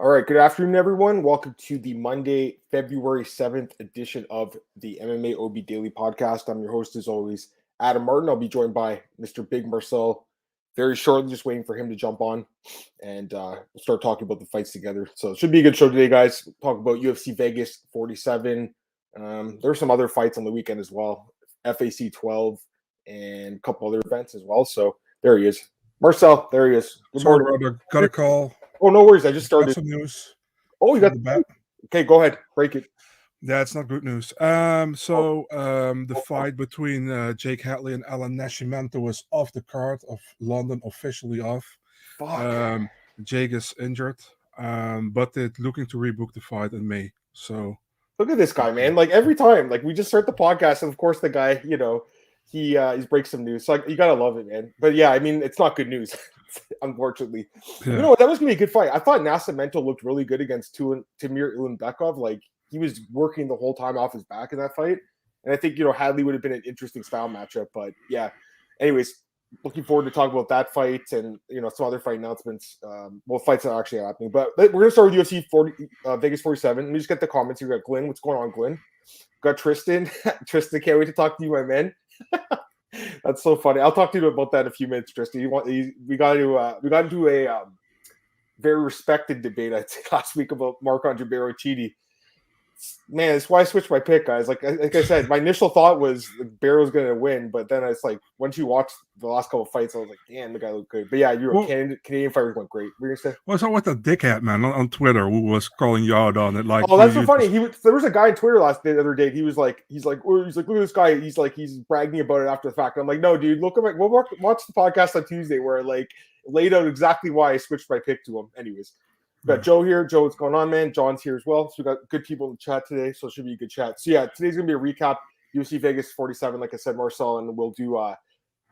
All right, good afternoon, everyone. Welcome to the Monday, February 7th edition of the MMAOB Daily Podcast. I'm your host, as always, Adam Martin. I'll be joined by Mr. Big Marcel very shortly, just waiting for him to jump on, and we'll start talking about the fights together. So it should be a good show today, guys. We'll talk about UFC Vegas 47. There's some other fights on the weekend as well, FAC 12, and a couple other events as well. So there he is. Marcel, there he is. Good morning, brother. Got a call. Oh, no worries. I just started. Got some news. Oh, you got the bet. Okay, go ahead. Break it. Yeah, it's not good news. The fight between Jake Hadley and Alan Nascimento was off the card of London, officially off. Fuck. Jake is injured, but they're looking to rebook the fight in May. So look at this guy, man. Like every time, like we just start the podcast, and of course the guy, he breaks some news. So you gotta love it, man. But yeah, I mean, it's not good news. Unfortunately, You know what? That was gonna be a good fight. I thought Nascimento looked really good against Timur Ilanbekov. Like he was working the whole time off his back in that fight, and I think Hadley would have been an interesting style matchup. But yeah, anyways, looking forward to talk about that fight and some other fight announcements. Fights are actually happening, but we're gonna start with UFC Vegas 47. Let me just get the comments here. We got Glenn. What's going on, Glenn? We got Tristan. Tristan, can't wait to talk to you, my man. That's so funny. I'll talk to you about that in a few minutes, Tristan. We got into a very respected debate last week about Marc-Andre Barrettini. Man, that's why I switched my pick, guys. Like I said, my initial thought was Barrow's going to win, but then it's like once you watch the last couple of fights, I was like, damn, the guy looked good. But yeah, Canadian fighters went great. What were you gonna say? What's up with the dickhead man on Twitter who was calling you out on it? Like, oh, that's so funny. There was a guy on Twitter the other day. He's like, look at this guy. He's bragging about it after the fact. And I'm like, no, dude, look at we'll watch the podcast on Tuesday where I laid out exactly why I switched my pick to him. Anyways. We got Joe here. Joe, what's going on, man? John's here as well. So we got good people in the chat today, so it should be a good chat. So yeah, today's gonna be a recap. UFC Vegas 47, like I said, Marcel, and we'll do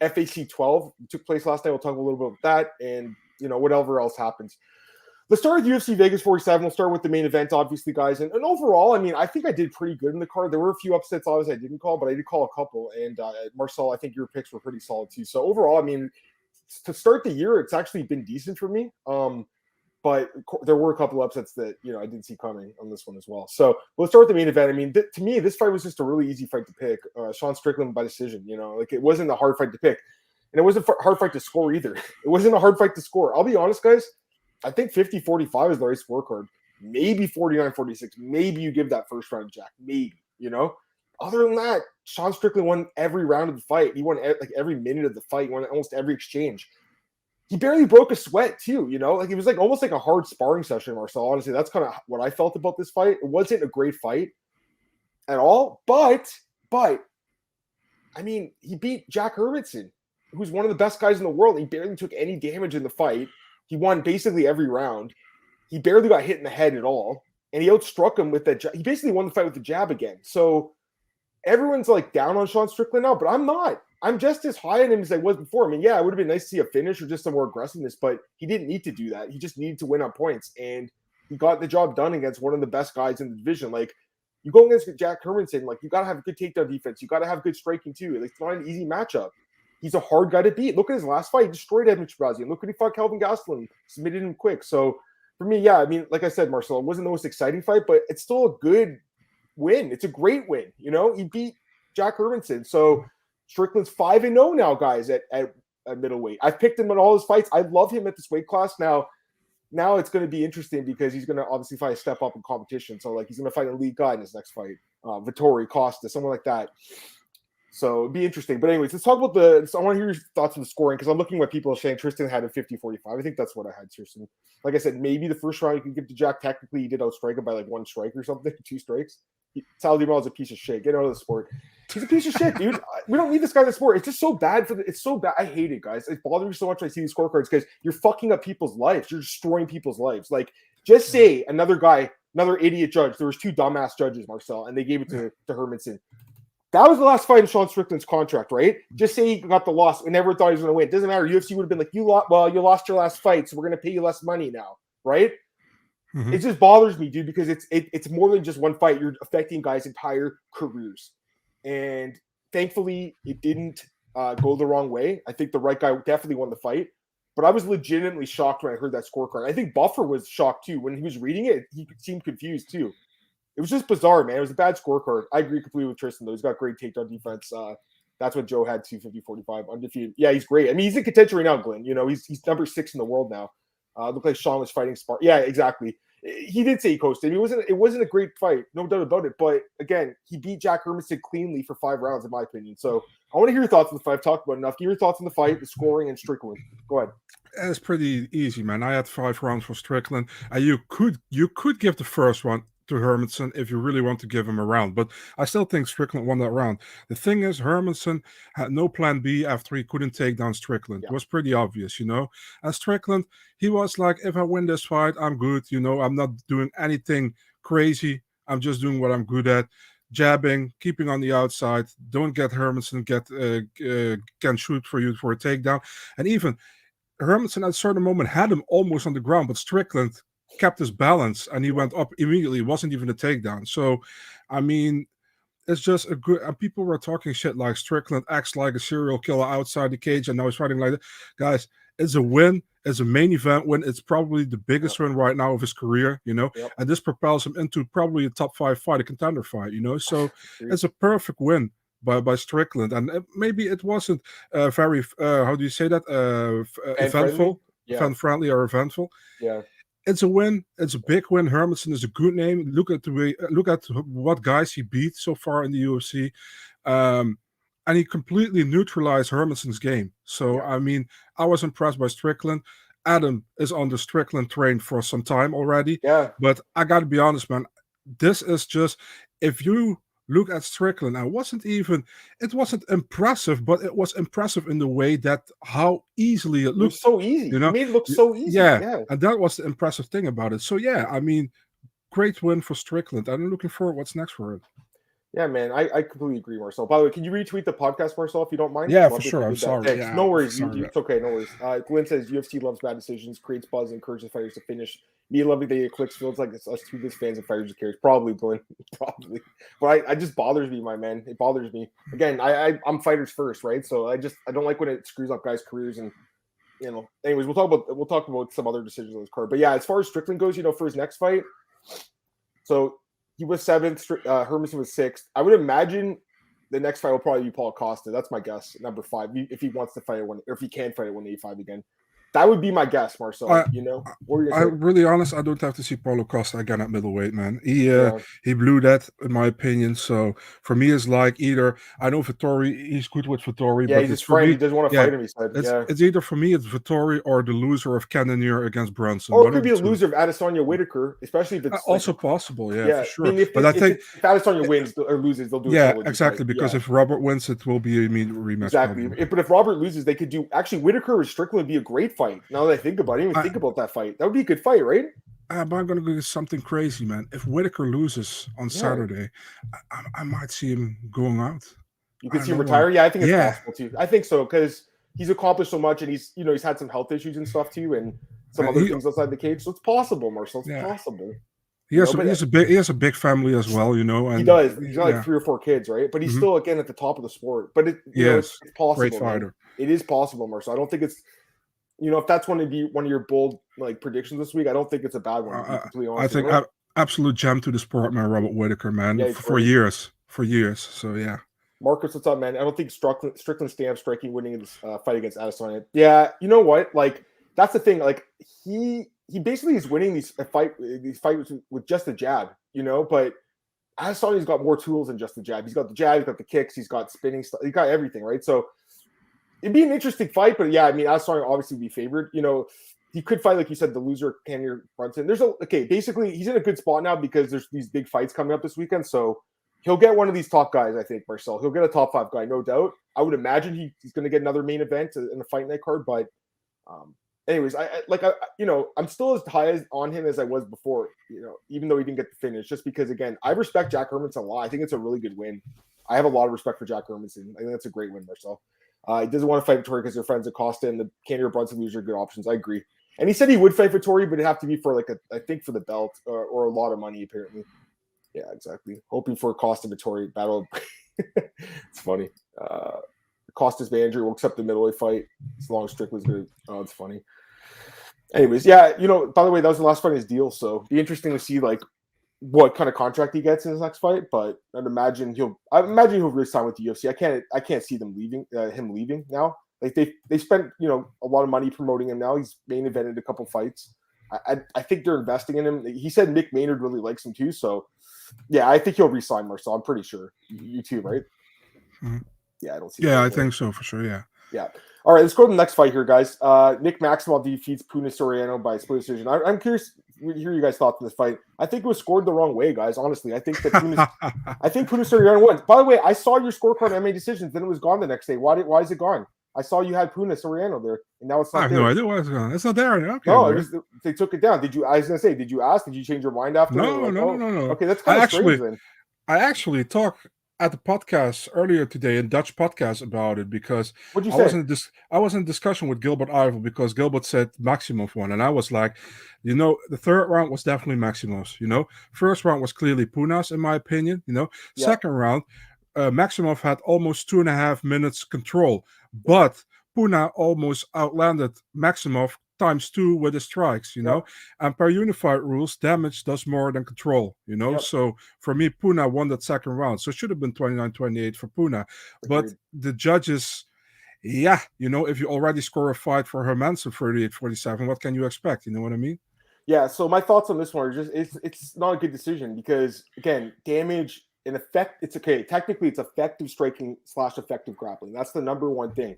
FAC 12. It took place last night. We'll talk a little bit about that and whatever else happens. Let's start with UFC Vegas 47. We'll start with the main event, obviously, guys. And overall, I mean, I think I did pretty good in the card. There were a few upsets, obviously, I didn't call, but I did call a couple. And Marcel, I think your picks were pretty solid too. So overall, I mean, to start the year, it's actually been decent for me. But there were a couple upsets that, I didn't see coming on this one as well. So we'll start with the main event. I mean, to me, this fight was just a really easy fight to pick. Sean Strickland by decision, it wasn't a hard fight to pick. And it wasn't a hard fight to score either. It wasn't a hard fight to score. I'll be honest, guys. I think 50-45 is the right scorecard. Maybe 49-46. Maybe you give that first round to Jack. Maybe, Other than that, Sean Strickland won every round of the fight. He won every minute of the fight. He won almost every exchange. He barely broke a sweat too, it was almost like a hard sparring session, Marcel. Honestly, that's kind of what I felt about this fight. It wasn't a great fight at all, but I mean, he beat Jack Hermansson, who's one of the best guys in the world. He barely took any damage in the fight. He won basically every round. He barely got hit in the head at all, and he outstruck him with that. He basically won the fight with the jab again. So everyone's down on Sean Strickland now, but I'm not. I'm just as high on him as I was before. I mean, yeah, it would have been nice to see a finish or just some more aggressiveness, but he didn't need to do that. He just needed to win on points, and he got the job done against one of the best guys in the division. You go against Jack Hermansson, you got to have good takedown defense. You got to have good striking too. It's not an easy matchup. He's a hard guy to beat. Look at his last fight. He destroyed Edmund Shabazian. Look what he fought Kelvin Gastelum. Submitted him quick. So for me, yeah, I mean, like I said, Marcel, it wasn't the most exciting fight, but it's still a good win. It's a great win. He beat Jack Hermansson. So Strickland's 5-0 now, guys, at middleweight. I've picked him in all his fights. I love him at this weight class. Now it's going to be interesting because he's going to obviously fight a step up in competition. So, he's going to fight a league guy in his next fight. Vittori, Costa, someone like that. So, it'd be interesting. But anyways, let's talk about I want to hear your thoughts on the scoring because I'm looking at what people are saying. Tristan had a 50-45. I think that's what I had, Tristan. Like I said, maybe the first round you can give to Jack. Technically, he did outstrike him by one strike or something, 2 strikes. Sal Duval is a piece of shit. Get out of the sport. He's a piece of shit, dude. We don't need this guy in the sport. It's just so bad it's so bad. I hate it, guys. It bothers me so much when I see these scorecards because you're fucking up people's lives. You're destroying people's lives. Just say another idiot judge. There was 2 dumbass judges, Marcel, and they gave it to Hermansson. That was the last fight in Sean Strickland's contract, right? Just say he got the loss. We never thought he was going to win. It doesn't matter. UFC would have been like, you lost your last fight, so we're going to pay you less money now, right? Mm-hmm. It just bothers me, dude, because it's more than just one fight. You're affecting guys' entire careers. And thankfully, it didn't go the wrong way. I think the right guy definitely won the fight. But I was legitimately shocked when I heard that scorecard. I think Buffer was shocked too. When he was reading it, he seemed confused too. It was just bizarre, man. It was a bad scorecard. I agree completely with Tristan, though. He's got great takedown defense. That's what Joe had, 250-45, undefeated. Yeah, he's great. I mean, he's in contention right now, Glenn. You know, he's number 6 in the world now. Looked like Sean was fighting Spark. Yeah, exactly. He did say he coasted. It wasn't a great fight, no doubt about it. But again, he beat Jack Hermansson cleanly for 5 rounds, in my opinion. So I want to hear your thoughts on the fight. I've talked about enough. Give your thoughts on the fight, the scoring, and Strickland. Go ahead. It's pretty easy, man. I had 5 rounds for Strickland, and you could give the first one to Hermansson if you really want to give him a round. But I still think Strickland won that round. The thing is, Hermansson had no plan B after he couldn't take down Strickland. Yeah. It was pretty obvious, you know. And Strickland, he was like, if I win this fight, I'm good. You know, I'm not doing anything crazy. I'm just doing what I'm good at. Jabbing, keeping on the outside. Don't get Hermansson can shoot for you for a takedown. And even Hermansson at a certain moment had him almost on the ground, but Strickland kept his balance and he went up immediately. It wasn't even a takedown. So, I mean, it's just a good. And people were talking shit like Strickland acts like a serial killer outside the cage and now he's fighting like that. Guys, it's a win. It's a main event win. It's probably the biggest win right now of his career, you know, and this propels him into probably a top 5 fight, a contender fight, you know. So it's a perfect win by Strickland, and maybe it wasn't very how do you say that eventful, fan-friendly or eventful. Yeah, it's a win. It's a big win. Hermansson is a good name. Look at what guys he beat so far in the UFC, and he completely neutralized Hermansson's game. So I mean, I was impressed by Strickland. Adam is on the Strickland train for some time already. Yeah, but I got to be honest, man. This is just, if you look at Strickland, it wasn't impressive, but it was impressive in the way that how easily it looked. It was so easy. You know, it made it look so easy. Yeah, and that was the impressive thing about it. So yeah, I mean, great win for Strickland. I'm looking forward what's next for it. Yeah, man, I completely agree, Marcel. By the way, can you retweet the podcast, Marcel, if you don't mind? Yeah, for sure. I'm sorry. Yeah, no worries. It's okay. No worries. Glenn says UFC loves bad decisions, creates buzz, encourages fighters to finish. Me loving the clicks feels like it's us two biggest fans of fighters who cares. Probably, Glenn. Probably. But I just bothers me, my man. It bothers me. Again, I'm fighters first, right? So I don't like when it screws up guys' careers and anyways, we'll talk about some other decisions on this card. But yeah, as far as Strickland goes, for his next fight, so he was 7th. Hermansson was 6th. I would imagine the next fight will probably be Paul Costa. That's my guess. Number 5, if he wants to fight at 1, or if he can fight at 185 again. That would be my guess, Marcel. I'm really honest. I don't have to see Paulo Costa again at middleweight, man. He blew that, in my opinion. So for me, it's like either I know Vettori. He's good with Vettori. Yeah, but he's his friend. He doesn't want to fight him. He said, it's either for me it's Vettori or the loser of Cannonier against Brunson. Or it could be a loser of Adesanya Whitaker, especially if it's also possible. Yeah, for sure. I mean, I think if Adesanya wins or loses, they'll do it. Yeah, exactly. Because if Robert wins, it will be an immediate rematch. Exactly. But if Robert loses, they could do Whitaker or Strickland would be a great fight. Now that I think about it, I didn't even think about that fight. That would be a good fight, right? But I'm going to go something crazy, man. If Whitaker loses on Saturday, I might see him going out. You could see him retire? Yeah, I think it's possible too. I think so, because he's accomplished so much, and he's had some health issues and stuff too, and some other things outside the cage. So it's possible, Marcel. It's possible. He has a big family as well, And he does. He's got like 3 or 4 kids, right? But he's still again at the top of the sport. But it's possible. Great fighter. Man. It is possible, Marcel. I don't think it's if that's going to be one of your bold predictions this week, I don't think it's a bad one. To be completely honest, I think absolute gem to the sport, man. Robert Whitaker, man, for years. So yeah. Marcus, what's up, man? I don't think Strickland stamp striking winning this fight against Adesanya. Yeah, you know what? Like that's the thing. Like he basically is winning these fights with just a jab, But Adesanya's got more tools than just the jab. He's got the jab, he's got the kicks, he's got spinning stuff, he's got everything, right? So it'd be an interesting fight, but yeah, I mean, Adesanya obviously would be favored. He could fight, like you said, the loser, Cannonier Brunson. Basically, he's in a good spot now because there's these big fights coming up this weekend. So he'll get one of these top guys, I think, Marcel. He'll get a top 5 guy, no doubt. I would imagine he's going to get another main event in the fight night card. But anyways, I'm still as high on him as I was before, even though he didn't get the finish, just because, again, I respect Jack Hermansson a lot. I think it's a really good win. I have a lot of respect for Jack Hermansson. I think that's a great win, Marcel. He doesn't want to fight Vettori because they're friends at Costa, and the Cannonier Brunson loser are good options. I agree. And he said he would fight Vettori, but it'd have to be for I think for the belt or a lot of money, apparently. Yeah, exactly. Hoping for a Costa Vettori battle. It's funny. Costas Vandry will accept the middleweight fight as long as Strickland's good. Oh, it's funny. Anyways, yeah, by the way, that was the last fight in his deal, so it'd be interesting to see like what kind of contract he gets in his next fight. But I'd imagine he'll really sign with the UFC. I can't see them leaving him leaving now. Like they spent a lot of money promoting him now. He's main evented a couple fights. I think they're investing in him. He said Mick Maynard really likes him too. So yeah, I think he'll re-sign Marcel. I'm pretty sure. You too, right? Mm-hmm. Yeah, I don't see. Yeah, I think so for sure. Yeah. Yeah. All right, let's go to the next fight here, guys. Nick Maxwell defeats Puna Soriano by split decision. I'm curious to hear you guys' thoughts on this fight. I think it was scored the wrong way, guys. Honestly, I think that Puna Soriano wins. By the way, I saw your scorecard on MMA decisions, then it was gone the next day. Why is it gone? I saw you had Puna Soriano there, and now it's not there. I have no idea why it's gone. It's not there. Okay, no, they took it down. I was gonna say, did you ask? Did you change your mind after? No. Okay, that's kind of strange then. I actually talked at the podcast earlier today, a Dutch podcast, about it because What'd you say? I was in discussion with Gilbert Ivel because Gilbert said Maximov won, and I was like, the third round was definitely Maximov's. First round was clearly Puna's, in my opinion. Second round, Maximov had almost 2.5 minutes control, but Puna almost outlanded Maximov ×2 with his strikes, and per unified rules, damage does more than control, So for me, Puna won that second round. So it should have been 29-28 for Puna. But the judges, if you already score a fight for Hermansson 38-47, what can you expect? You know what I mean? Yeah, so my thoughts on this one are just it's not a good decision because, again, damage in effect, it's okay. Technically, it's effective striking / effective grappling. That's the number one thing.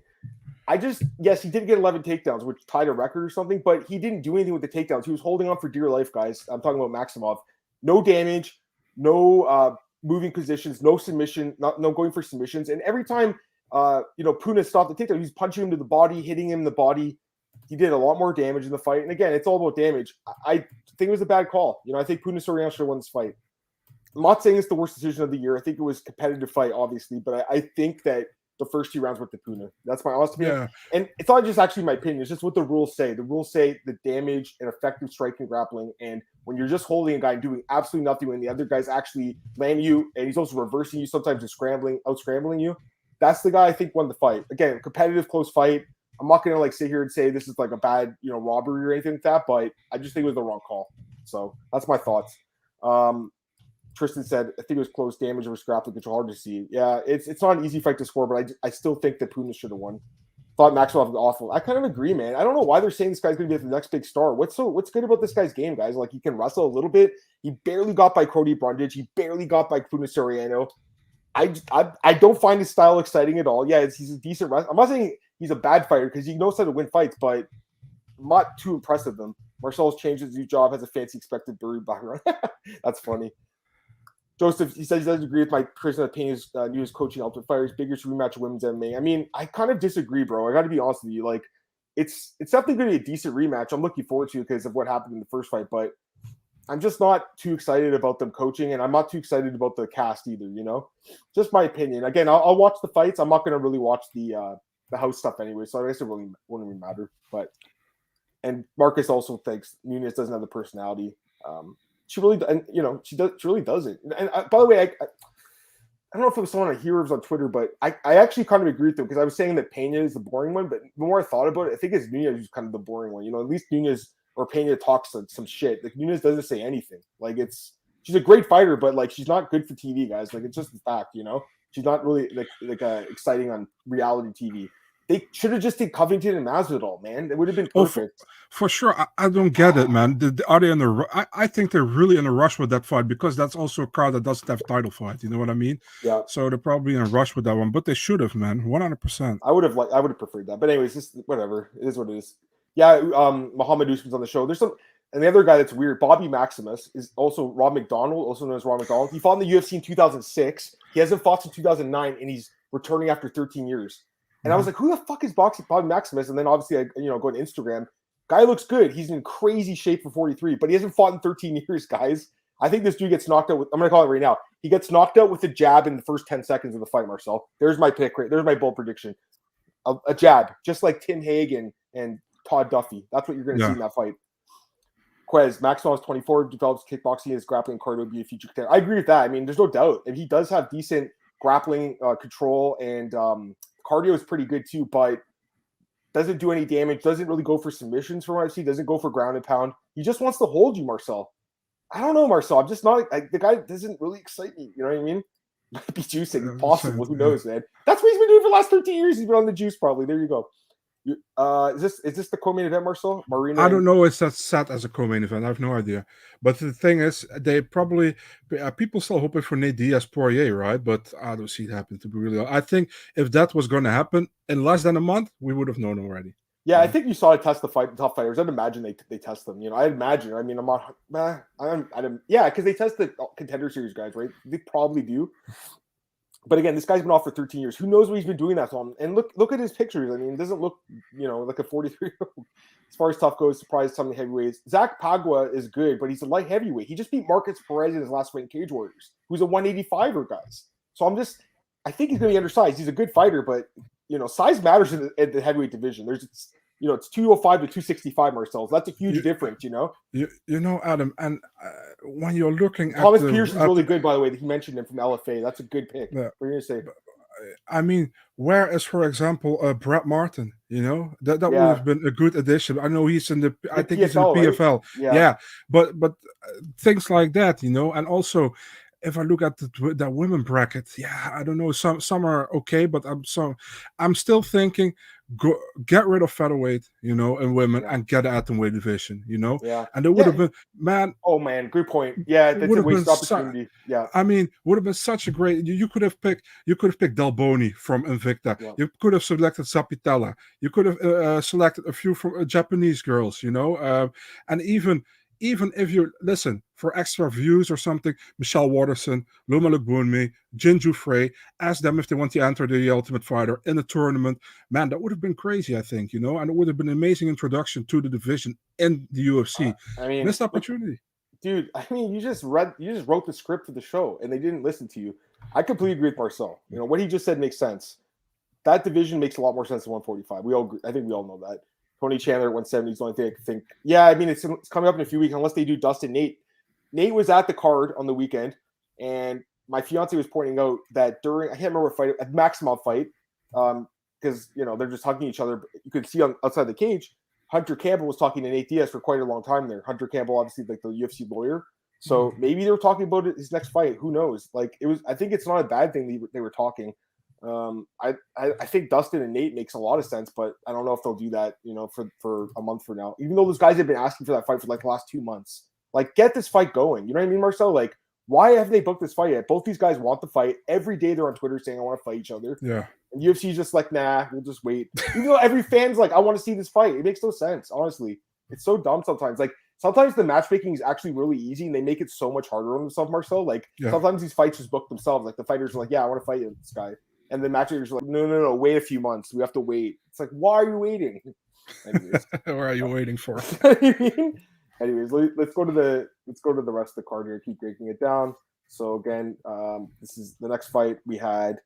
Yes, he did get 11 takedowns, which tied a record or something, but he didn't do anything with the takedowns. He was holding on for dear life, guys. I'm talking about Maximov. No damage, no moving positions, no submission, no going for submissions. And every time, Puna stopped the takedown, he was punching him to the body, hitting him in the body. He did a lot more damage in the fight. And again, it's all about damage. I think it was a bad call. I think Puna Soriano should have won this fight. I'm not saying it's the worst decision of the year. I think it was a competitive fight, obviously, but I think that the first 2 rounds went to Puna. That's my honest opinion. Yeah. And it's not just actually my opinion. It's just what the rules say. The rules say the damage and effective striking grappling. And when you're just holding a guy and doing absolutely nothing when the other guy's actually landing you and he's also reversing you, sometimes just out-scrambling you, that's the guy I think won the fight. Again, competitive, close fight. I'm not going to sit here and say this is like a bad, robbery or anything like that, but I just think it was the wrong call. So that's my thoughts. Tristan said, I think it was close. Damage versus grappling control, hard to see. Yeah, it's not an easy fight to score, but I still think that Puna should have won. Thought Maxwell was awful. I kind of agree, man. I don't know why they're saying this guy's going to be the next big star. What's good about this guy's game, guys? He can wrestle a little bit. He barely got by Cody Brundage. He barely got by Puna Soriano. I don't find his style exciting at all. Yeah, he's a decent wrestler. I'm not saying he's a bad fighter because he knows how to win fights, but I'm not too impressed with him. Marcel's changed his new job, has a fancy expected brewery background. That's funny. Joseph, he says he doesn't agree with my personal opinions. Newest coaching Ultimate Fighter's biggest rematch of women's MMA. I mean, I kind of disagree, bro. I got to be honest with you. It's definitely going to be a decent rematch. I'm looking forward to it because of what happened in the first fight, but I'm just not too excited about them coaching, and I'm not too excited about the cast either. Just my opinion. Again, I'll watch the fights. I'm not going to really watch the house stuff anyway, so I guess it really wouldn't really matter. And Marcus also thinks Nunes doesn't have the personality. She really, and she really does it. And by the way, I don't know if it was someone I hear on Twitter, but I actually kind of agree with them because I was saying that Pena is the boring one, but the more I thought about it, I think it's Nunes who's kind of the boring one. At least Nunes or Pena talks some shit. Nunes doesn't say anything. She's a great fighter, but she's not good for TV, guys. It's just the fact, she's not really exciting on reality TV. They should have just did Covington and Masvidal, man. It would have been perfect. For sure. I don't get it, man. Are they in a? I think they're really in a rush with that fight because that's also a card that doesn't have a title fight. You know what I mean? Yeah. So they're probably in a rush with that one, but they should have, man. 100%. I would have preferred that, but anyways, just whatever. It is what it is. Yeah. Muhammad Usman's on the show. There's some, and the other guy that's weird, Bobby Maximus, is also Rob McDonald, also known as Rob McDonald. He fought in the UFC in 2006. He hasn't fought since 2009, and he's returning after 13 years. And I was like, who the fuck is Bobby Maximus? And then obviously I go to Instagram. Guy looks good. He's in crazy shape for 43, but he hasn't fought in 13 years, guys. I think this dude gets knocked out with, I'm going to call it right now. He gets knocked out with a jab in the first 10 seconds of the fight, Marcel. There's my pick. Right? There's my bold prediction. A jab, just like Tim Hague and Todd Duffy. That's what you're going to see in that fight. Quez, Maxwell is 24, develops kickboxing, his grappling card would be a future contender. I agree with that. I mean, there's no doubt. If he does have decent grappling control and cardio is pretty good too, but doesn't do any damage. Doesn't really go for submissions from what I see. Doesn't go for ground and pound. He just wants to hold you, Marcel. I don't know, Marcel. I'm just not the guy doesn't really excite me. You know what I mean? Might be juicing, possible. Who knows, man? That's what he's been doing for the last 13 years. He's been on the juice, probably. There you go. Is this the co-main event, Marcel? Marina? I don't know if that's set as a co-main event. I have no idea. But the thing is, they probably people still hoping for Nate Diaz Poirier, right? But I don't see it happen, to be really honest. I think if that was going to happen in less than a month, we would have known already. Yeah, I think you saw it test the tough fighters. I'd imagine they test them. You know, I imagine. I mean, I'm not. Yeah, because they test the contender series guys, right? They probably do. But again, this guy's been off for 13 years. Who knows what he's been doing that long? And look at his pictures. I mean, it doesn't look, like a 43-year-old. As far as tough goes, surprised some of the heavyweights. Zach Pagua is good, but he's a light heavyweight. He just beat Marcus Perez in his last fight in Cage Warriors, who's a 185er, guys. So I think he's going to be undersized. He's a good fighter, but, size matters in the heavyweight division. It's 205 to 265, Marcel. That's a huge difference, Adam, and when you're looking at Thomas Peterson's really good, by the way. He mentioned him from LFA. That's a good pick. Yeah. What are you going to say? I mean, where is, for example, Brett Martin? That would have been a good addition. I know he's in the PFL, he's in the PFL. Right? Yeah. But things like that, and also if I look at that women bracket, I don't know. Some are okay, but I'm still thinking get rid of featherweight, and women, and get an atomweight division, Yeah. And it would have been, man. Oh man, good point. Yeah, that's a waste opportunity. Yeah. I mean, would have been such a great. You could have picked Del Boni from Invicta. Yeah. You could have selected Sapitella. You could have selected a few from Japanese girls, and even if you listen for extra views or something, Michelle Watterson, Loma Lugbunmi, Jinju Frey, ask them if they want to enter the Ultimate Fighter in a tournament. Man, that would have been crazy, I think, and it would have been an amazing introduction to the division in the UFC. Missed opportunity. Dude, you just wrote the script for the show and they didn't listen to you. I completely agree with Marcel. What he just said makes sense. That division makes a lot more sense than 145. I think we all know that. Tony Chandler at 170 is the only thing I think. Yeah, it's coming up in a few weeks unless they do Dustin Nate. Nate was at the card on the weekend, and my fiance was pointing out that during, I can't remember what fight, a Maximov fight, because, they're just hugging each other. You could see outside the cage, Hunter Campbell was talking to Nate Diaz for quite a long time there. Hunter Campbell, obviously, like the UFC lawyer. So maybe they were talking about his next fight. Who knows? I think it's not a bad thing they were talking. I think Dustin and Nate makes a lot of sense, but I don't know if they'll do that, for a month from now. Even though those guys have been asking for that fight for the last 2 months. Get this fight going. You know what I mean, Marcel? Why haven't they booked this fight yet? Both these guys want the fight. Every day they're on Twitter saying, I want to fight each other. Yeah. And UFC's just nah, we'll just wait. Even though every fan's I want to see this fight. It makes no sense, honestly. It's so dumb sometimes. Sometimes the matchmaking is actually really easy and they make it so much harder on themselves, Marcel. Sometimes these fights just book themselves. The fighters are I want to fight this guy. And the matchmakers are no, wait a few months. We have to wait. It's why are you waiting? Anyways. What are you waiting for? Anyways, let's go to the rest of the card here. Keep breaking it down. So again, this is the next fight. We had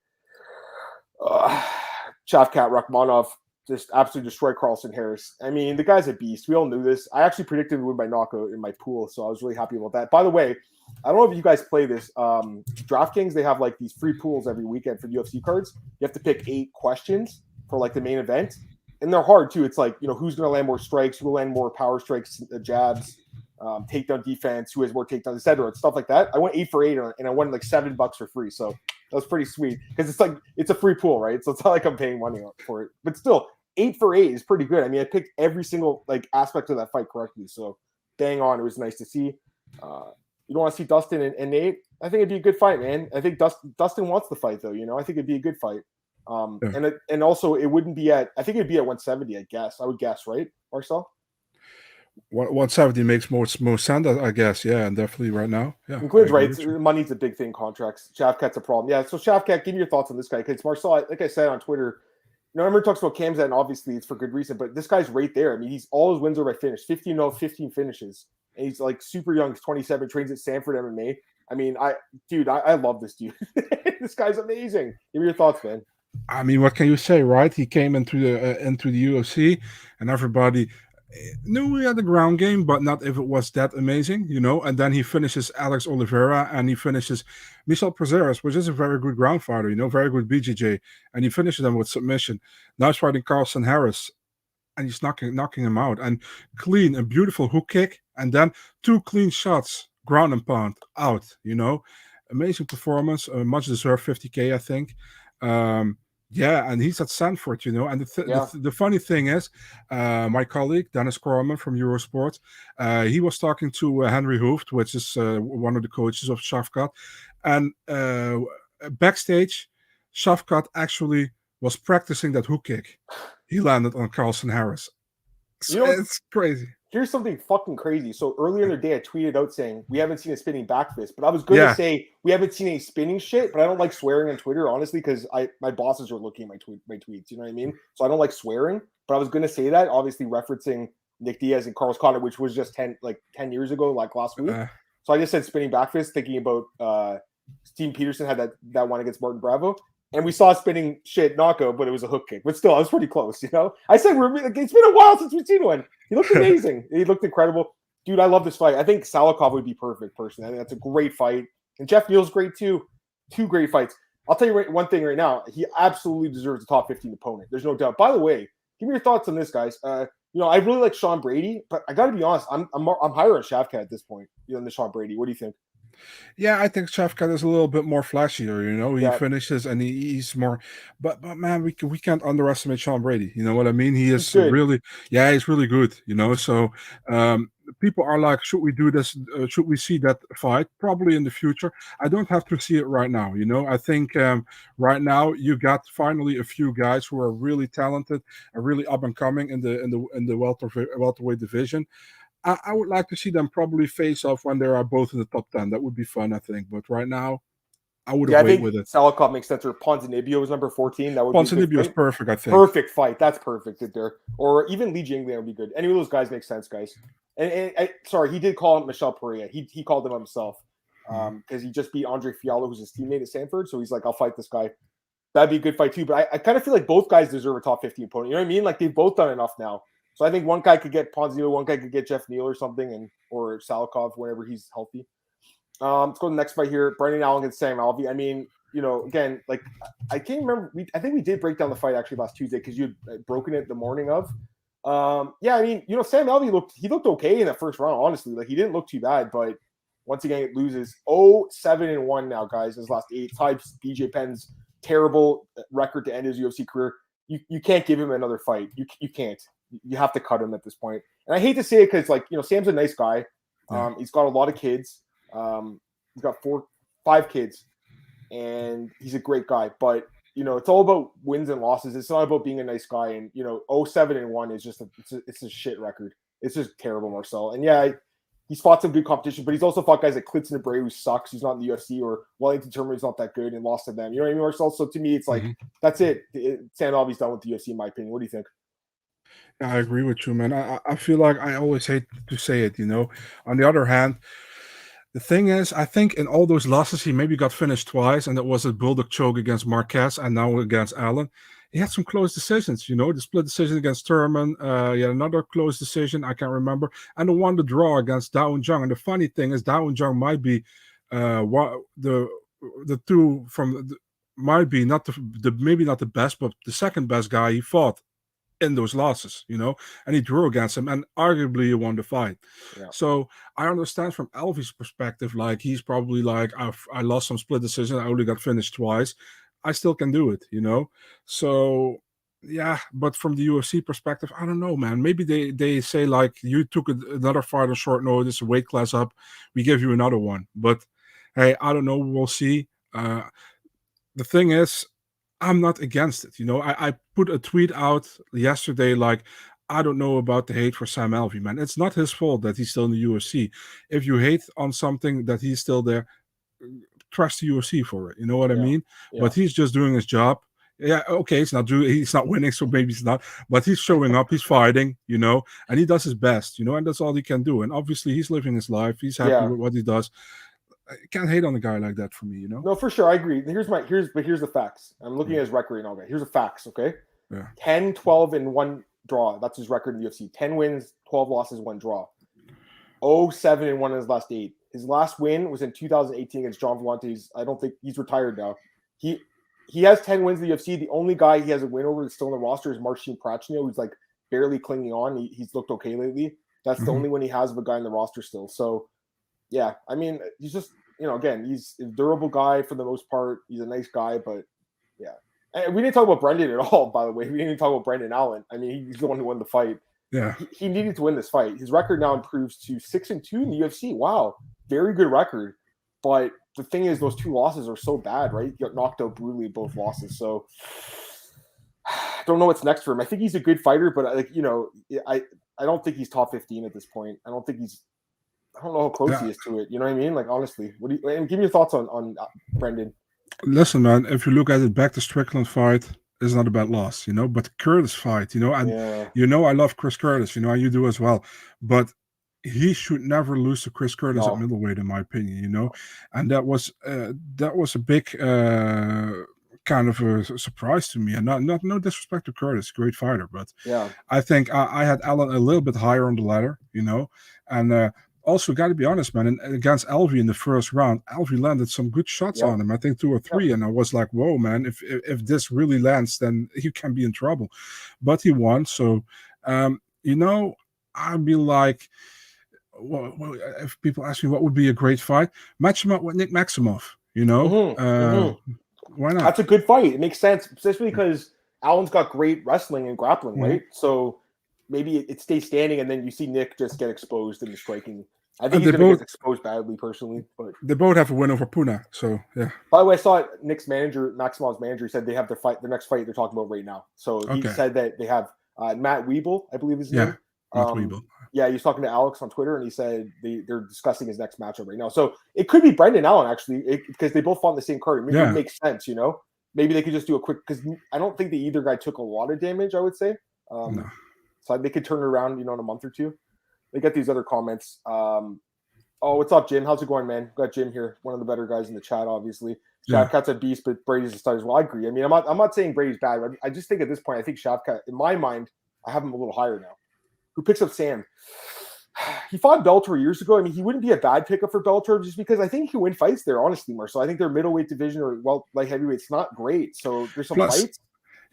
Shavkat Rakhmonov just absolutely destroy Carlston Harris. The guy's a beast. We all knew this. I actually predicted him to win by knockout in my pool, so I was really happy about that. By the way, I don't know if you guys play this. DraftKings, they have these free pools every weekend for UFC cards. You have to pick 8 questions for the main event. And they're hard too. It's who's going to land more strikes, who will land more power strikes, jabs, takedown defense, who has more takedowns, etc. Stuff like that. I went 8 for 8 and I won $7 for free. So that was pretty sweet because it's a free pool, right? So it's not I'm paying money for it. But still, 8 for 8 is pretty good. I picked every single aspect of that fight correctly. So bang on. It was nice to see. You don't want to see Dustin and Nate? I think it'd be a good fight, man. I think Dustin wants the fight, though. I think it'd be a good fight. And also it wouldn't be I think it'd be at 170. I would guess, right, Marcel? 170 makes more sense, I guess. Yeah, and definitely right now. Yeah, Quinn's right. Money's a big thing. Contracts. Shavkat's a problem. Yeah. So Shavkat, give me your thoughts on this guy because Marcel, like I said on Twitter, everyone talks about Kamzat, and obviously it's for good reason. But this guy's right there. He's all his wins are by finish. 15-0, 15 finishes. And he's super young. He's 27. Trains at Sanford MMA. I love this dude. This guy's amazing. Give me your thoughts, man. What can you say, right? He came into the UFC, and everybody Knew he had the ground game, but not if it was that amazing, And then he finishes Alex Oliveira and he finishes Michel Prazeres, which is a very good ground fighter, very good BJJ, and he finishes them with submission. Now he's fighting Carlston Harris, and he's knocking him out, and clean and beautiful hook kick, and then 2 clean shots, ground and pound out. Amazing performance, much deserved 50K, I think. Yeah, and he's at Sanford, And the funny thing is, my colleague Dennis Corman from Eurosport, he was talking to Henry Hooft, which is one of the coaches of Shavkat, and backstage, Shavkat actually was practicing that hook kick he landed on Carlston Harris. It's crazy. Here's something fucking crazy. So earlier in the day, I tweeted out saying we haven't seen a spinning back fist, but I was going to say we haven't seen any spinning shit. But I don't like swearing on Twitter, honestly, because my bosses are looking at my tweets. You know what I mean? So I don't like swearing. But I was going to say that, obviously referencing Nick Diaz and Carlos Condit, which was just 10 years ago, like last week. So I just said spinning back fist, thinking about Steve Peterson had that one against Martin Bravo. And we saw a spinning shit knockout, but it was a hook kick. But still, I was pretty close, I said it's been a while since we've seen one. He looked amazing. He looked incredible. Dude, I love this fight. I think Salikov would be perfect, personally. I think that's a great fight. And Jeff Neal's great, too. 2 great fights. I'll tell you one thing right now. He absolutely deserves a top 15 opponent. There's no doubt. By the way, give me your thoughts on this, guys. I really like Sean Brady, but I got to be honest. I'm higher on Shavkat at this point than the Sean Brady. What do you think? Yeah, I think Shavkat is a little bit more flashier, He finishes and he's more, but man, we can't underestimate Sean Brady. You know what I mean? He is really, he's really good. So people are like, should we do this? Should we see that fight? Probably in the future. I don't have to see it right now. I think right now you got finally a few guys who are really talented and really up and coming in the welterweight division. I would like to see them probably face off when they are both in the top 10. That would be fun, I think. But right now, I would have waited with it. Salikov makes sense. Or Ponzinibbio was number 14. That would Ponzinibbio is perfect, I think. Perfect fight. That's perfect there. Or even Li Jingwei would be good. Any of those guys make sense, guys. And sorry, he did call him Michel Pereira. He called him himself because he just beat Andre Fiallo, who's his teammate at Sanford. So he's like, I'll fight this guy. That'd be a good fight too. But I kind of feel like both guys deserve a top 15 opponent. You know what I mean? Like they've both done enough now. So I think one guy could get Ponzio, one guy could get Jeff Neal or something, or Salikov whenever he's healthy. Let's go to the next fight here. Brendan Allen against Sam Alvey. I mean, again, like I can't remember. I think we did break down the fight actually last Tuesday because you had broken it the morning of. I mean, Sam Alvey looked okay in that first round. Honestly, like he didn't look too bad, but once again, it loses 0-7-1 now, guys. His last 8 types. BJ Penn's terrible record to end his UFC career. You can't give him another fight. You can't. You have to cut him at this point. And I hate to say it because, Sam's a nice guy. He's got a lot of kids. He's got 5 kids, and he's a great guy. But it's all about wins and losses. It's not about being a nice guy. And 0-7-1 is just it's a shit record. It's just terrible, Marcel. And he's fought some good competition, but he's also fought guys like Klidson and Bray, who sucks, who's not in the UFC, or Wellington Turner, who's not that good, and lost to them. You know what I mean, Marcel? So to me, it's like that's it. Sam Alvey's done with the UFC, in my opinion. What do you think? I agree with you, man. I feel like I always hate to say it, On the other hand, the thing is, I think in all those losses, he maybe got finished twice, and it was a bulldog choke against Marquez and now against Allen. He had some close decisions, the split decision against Thurman. He had another close decision, I can't remember, and the one to draw against Dao and Zhang. And the funny thing is, Dao and Zhang might be the two from might be not maybe not the best, but the second best guy he fought in those losses, and he drew against him, and arguably he won the fight. Yeah. So I understand from Alvey's perspective, like he's probably like, I lost some split decision, I only got finished twice, I still can do it, So yeah, but from the UFC perspective, I don't know, man. Maybe they say like, you took another fight on short notice, weight class up, we give you another one. But hey, I don't know, we'll see. The thing is, I'm not against it. I put a tweet out yesterday like, I don't know about the hate for Sam Alvey, man. It's not his fault that he's still in the UFC. If you hate on something that he's still there, trust the UFC for it. You know what I mean? Yeah. But he's just doing his job. Yeah, okay, he's not winning, so maybe he's not. But he's showing up, he's fighting, and he does his best, and that's all he can do. And obviously, he's living his life. He's happy with what he does. I can't hate on a guy like that for me, No, for sure, I agree. Here's the facts. I'm looking at his record right now, guys. Here's the facts, okay? Yeah. 10, 12, and 1 draw. That's his record in the UFC. 10 wins, 12 losses, 1 draw. 0-7-1 in his last 8. His last win was in 2018 against John Vellante. I don't think he's retired now. He has 10 wins in the UFC. The only guy he has a win over that's still on the roster is Marcin Prachnio, who's like barely clinging on. He's looked okay lately. That's the only one he has of a guy in the roster still. So, yeah, I mean, he's just, again, he's a durable guy for the most part. He's a nice guy, but yeah. And we didn't talk about Brendan at all, by the way. We didn't even talk about Brendan Allen. I mean, he's the one who won the fight. Yeah. He needed to win this fight. His record now improves to 6-2 in the UFC. Wow. Very good record. But the thing is, those 2 losses are so bad, right? He got knocked out brutally in both losses. So I don't know what's next for him. I think he's a good fighter, but I don't think he's top 15 at this point. I don't know how close he is to it. You know what I mean? Like, honestly, and give me your thoughts on Brendan. Listen, man, if you look at it back, the Strickland fight is not a bad loss, but the Curtis fight, and I love Chris Curtis, and you do as well, but he should never lose to Chris Curtis at middleweight, in my opinion, and that was a big kind of a surprise to me, and no disrespect to Curtis, great fighter, but I think I had Allen a little bit higher on the ladder, and also got to be honest, man, and against Alvey in the first round, Alvey landed some good shots on him, I think 2 or 3, and I was like, whoa, man, if this really lands, then he can be in trouble, but he won, so I'd be like, well, if people ask me what would be a great fight, match him up with Nick Maximov, why not? That's a good fight. It makes sense, especially because Allen's got great wrestling and grappling, right? So maybe it stays standing, and then you see Nick just get exposed in the striking. I think he's going to get exposed badly, personally. But they both have a win over Puna, so yeah. By the way, I saw Nick's manager, Maximov's manager, said they have their next fight they're talking about right now. So he said that they have Matt Wiebel, I believe his name. Matt Wiebel. Yeah, he was talking to Alex on Twitter, and he said they're discussing his next matchup right now. So it could be Brendan Allen, actually, because they both fought in the same card. Maybe it makes sense, Maybe they could just do a quick, because I don't think either guy took a lot of damage, I would say. No. So they could turn it around, in a month or two. They got these other comments. What's up, Jim? How's it going, man? Got Jim here, one of the better guys in the chat, obviously. Shavkat's a beast, but Brady's a star as well. I agree. I mean, I'm not saying Brady's bad. I just think at this point, I think Shavkat, in my mind, I have him a little higher now. Who picks up Sam? He fought Bellator years ago. I mean, he wouldn't be a bad pickup for Bellator just because I think he can win fights there, honestly, Marcel. I think their middleweight division or light heavyweight's not great. So there's some fights.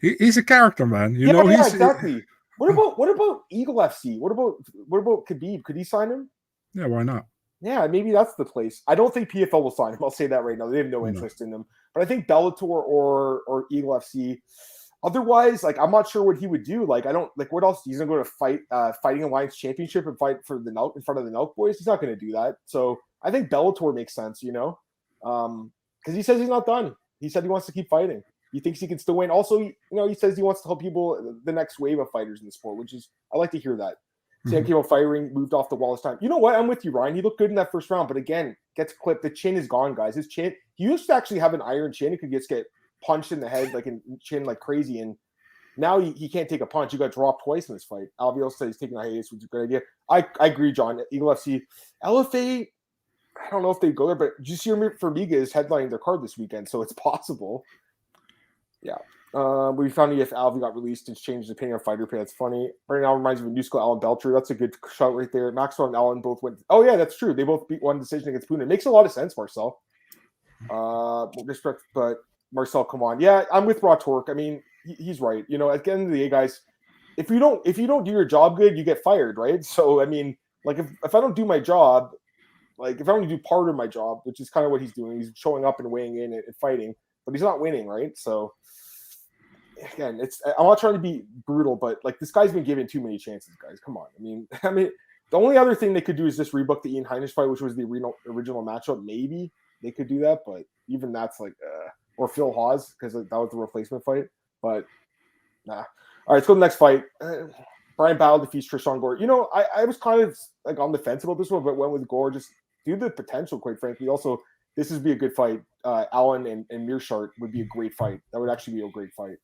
He's a character, man. Exactly. What about Eagle FC? What about Khabib? Could he sign him? Yeah, why not? Yeah, maybe that's the place. I don't think PFL will sign him. I'll say that right now. They have no interest in him. But I think Bellator or Eagle FC. Otherwise, I'm not sure what he would do. What else? He's gonna go to Fighting Alliance Championship and fight for the Nelk in front of the Nelk boys. He's not gonna do that. So I think Bellator makes sense, because he says he's not done. He said he wants to keep fighting. He thinks he can still win. Also, he says he wants to help people, the next wave of fighters in the sport, which is, I like to hear that. Sam came out firing, moved off the wall this time. You know what? I'm with you, Ryan. He looked good in that first round, but again, gets clipped. The chin is gone, guys. His chin, he used to actually have an iron chin. He could just get punched in the head, in chin like crazy. And now he can't take a punch. He got dropped twice in this fight. Alvio said he's taking a hiatus, which is a good idea. I agree, John. Eagle FC. LFA, I don't know if they go there, but did you see Formiga is headlining their card this weekend, so it's possible. Yeah. We found if Alvey got released and changed his opinion on fighter pay. That's funny. Right now reminds me of Nusco Alan Belcher. That's a good shot right there. Maxwell and Allen both went. Oh yeah, that's true. They both beat one decision against Puna. It makes a lot of sense, Marcel. Respect, but Marcel, come on. Yeah, I'm with Raw Torque. I mean, he's right. At the end of the day, guys, if you don't do your job good, you get fired, right? So I mean, if I don't do my job, if I only do part of my job, which is kind of what he's doing, he's showing up and weighing in and fighting, but he's not winning, right? So again, I'm not trying to be brutal, but this guy's been given too many chances, guys. Come on. I mean, the only other thing they could do is just rebook the Ian Heinisch fight, which was the original matchup. Maybe they could do that, but even that's or Phil Hawes, because that was the replacement fight. But nah. All right, let's go to the next fight. Brian Battle defeats Tristan Gore. I was kind of on the fence about this one, but went with Gore just due to the potential, quite frankly. Also, this would be a good fight. Allen and Mearshart would be a great fight. That would actually be a great fight.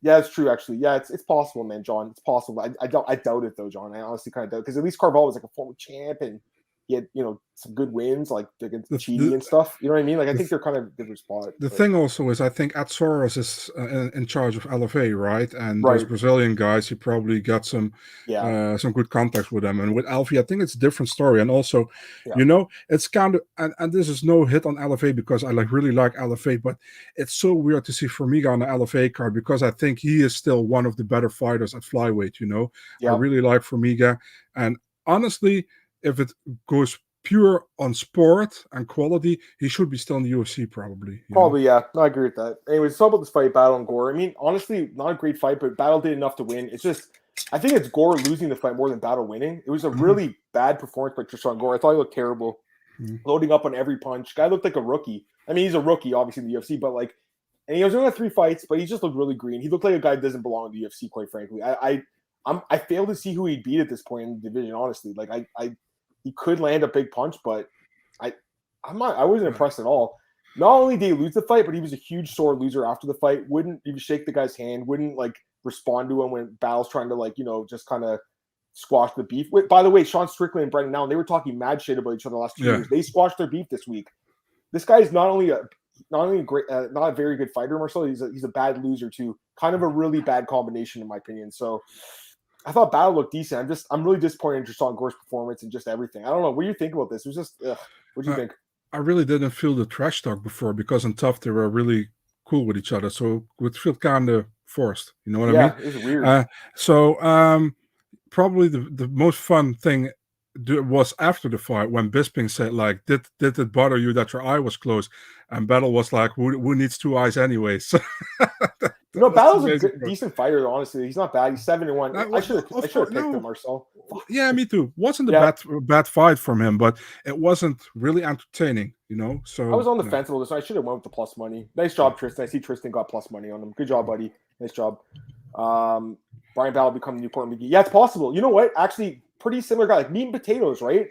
Yeah, it's true, actually. Yeah, it's possible, man, John. It's possible. I doubt it, though, John. I honestly kind of doubt it, because at least Carvalho was a former champ, and he had, some good wins like against The- Chidi the- and stuff. You know what I mean? Like I think they're kind of different spot. The but- thing also is, I think Ed Soros is in charge of LFA, right? And those Right. Brazilian guys, he probably got some good contacts with them. And with Alfie, I think it's a different story. And also, it's kind of, and this is no hit on LFA because I really like LFA, but it's so weird to see Formiga on the LFA card because I think he is still one of the better fighters at flyweight. I really like Formiga, and honestly, if it goes pure on sport and quality, he should be still in the UFC probably. Probably, yeah. No, I agree with that. Anyways, it's all about this fight, Battle and Gore. I mean, honestly, not a great fight, but Battle did enough to win. It's just, I think it's Gore losing the fight more than Battle winning. It was a really bad performance by Tristan Gore. I thought he looked terrible, loading up on every punch. Guy looked like a rookie. I mean, he's a rookie, obviously, in the UFC, but and he was only had 3 fights, but he just looked really green. He looked like a guy that doesn't belong in the UFC, quite frankly. I fail to see who he'd beat at this point in the division, honestly. He could land a big punch, but I wasn't impressed at all. Not only did he lose the fight, but he was a huge sore loser after the fight. Wouldn't even shake the guy's hand. Wouldn't respond to him when Battle's trying to just kind of squash the beef. By the way, Sean Strickland and Brendan Allen, they were talking mad shit about each other the last 2 years. They squashed their beef this week. This guy is not only a great, not a very good fighter, Marcel. He's a bad loser too. Kind of a really bad combination in my opinion. So I thought Battle looked decent. I'm really disappointed in Tristan Gore's performance and just everything. I don't know. What do you think about this? It was just, what do you think? I really didn't feel the trash talk before because on Tough they were really cool with each other. So it felt kind of forced. You know what I mean? Yeah, it was weird. Probably the most fun thing was after the fight when Bisping said, did it bother you that your eye was closed? And Battle was like, who needs 2 eyes anyways? Battle's a decent fighter, though, honestly. He's not bad. He's 7-1. I should have picked him, Marcel. Yeah, me too. Wasn't a bad fight from him, but it wasn't really entertaining, So I was on the fence about this. I should have went with the plus money. Nice job, Tristan. I see Tristan got plus money on him. Good job, buddy. Nice job. Brian Battle becoming Newport McGee. Yeah, it's possible. You know what? Actually, pretty similar guy. Like meat and potatoes, right?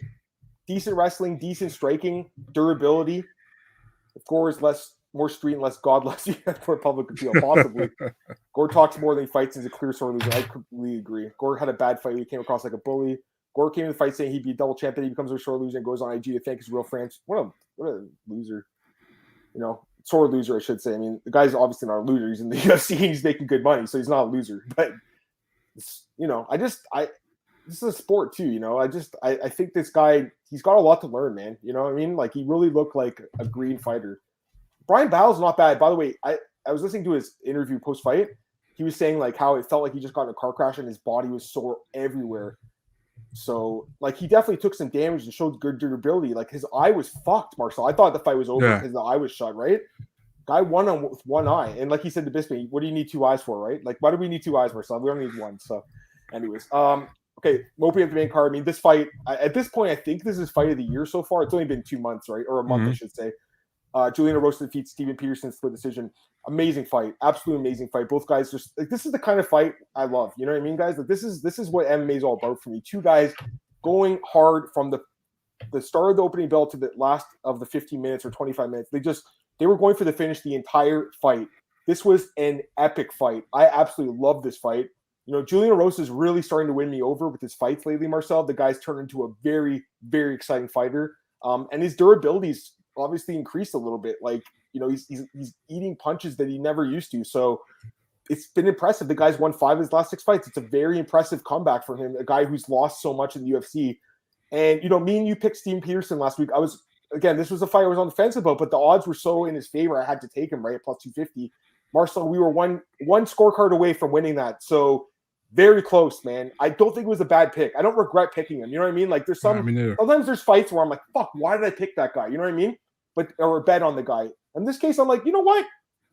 Decent wrestling, decent striking, durability. Of course, more street and less godless for public appeal, possibly. Gore talks more than he fights. He's a clear sore loser. I completely agree. Gore had a bad fight. He came across like a bully. Gore came in the fight saying he'd be a double champ, then he becomes a sore loser and goes on IG to thank his real fans. What a loser. Sore loser, I should say. I mean, the guy's obviously not a loser. He's in the UFC. He's making good money, so he's not a loser. But, this is a sport too, I think this guy, he's got a lot to learn, man. You know what I mean? He really looked like a green fighter. Brian Battle's not bad. By the way, I was listening to his interview post-fight. He was saying how it felt like he just got in a car crash and his body was sore everywhere. So he definitely took some damage and showed good durability. His eye was fucked, Marcel. I thought the fight was over because the eye was shut, right? Guy won with one eye. And like he said to Bisping, what do you need 2 eyes for, right? Why do we need 2 eyes, Marcel? We only need 1. So anyways, okay, opening up the main card. I mean, this fight, at this point, I think this is fight of the year so far. It's only been 2 months, right? Or a month, I should say. Juliana Rosa defeats Steven Peterson split decision. Amazing fight. Absolutely amazing fight. Both guys just this is the kind of fight I love. You know what I mean, guys? This is what MMA is all about for me. 2 guys going hard from the start of the opening bell to the last of the 15 minutes or 25 minutes. They were going for the finish the entire fight. This was an epic fight. I absolutely love this fight. Juliana Rosa is really starting to win me over with his fights lately, Marcel. The guy's turned into a very, very exciting fighter. And his durability's obviously increased a little bit. He's eating punches that he never used to. So it's been impressive. The guy's won 5 of his last 6 fights. It's a very impressive comeback for him, a guy who's lost so much in the UFC. And, me and you picked Steven Peterson last week. This was a fight I was on the fence about, but the odds were so in his favor, I had to take him, right, at plus 250. Marcel, we were one scorecard away from winning that. So very close, man. I don't think it was a bad pick. I don't regret picking him. You know what I mean? There's sometimes there's fights where I'm like, fuck, why did I pick that guy? You know what I mean? Or bet on the guy. In this case, I'm like, you know what?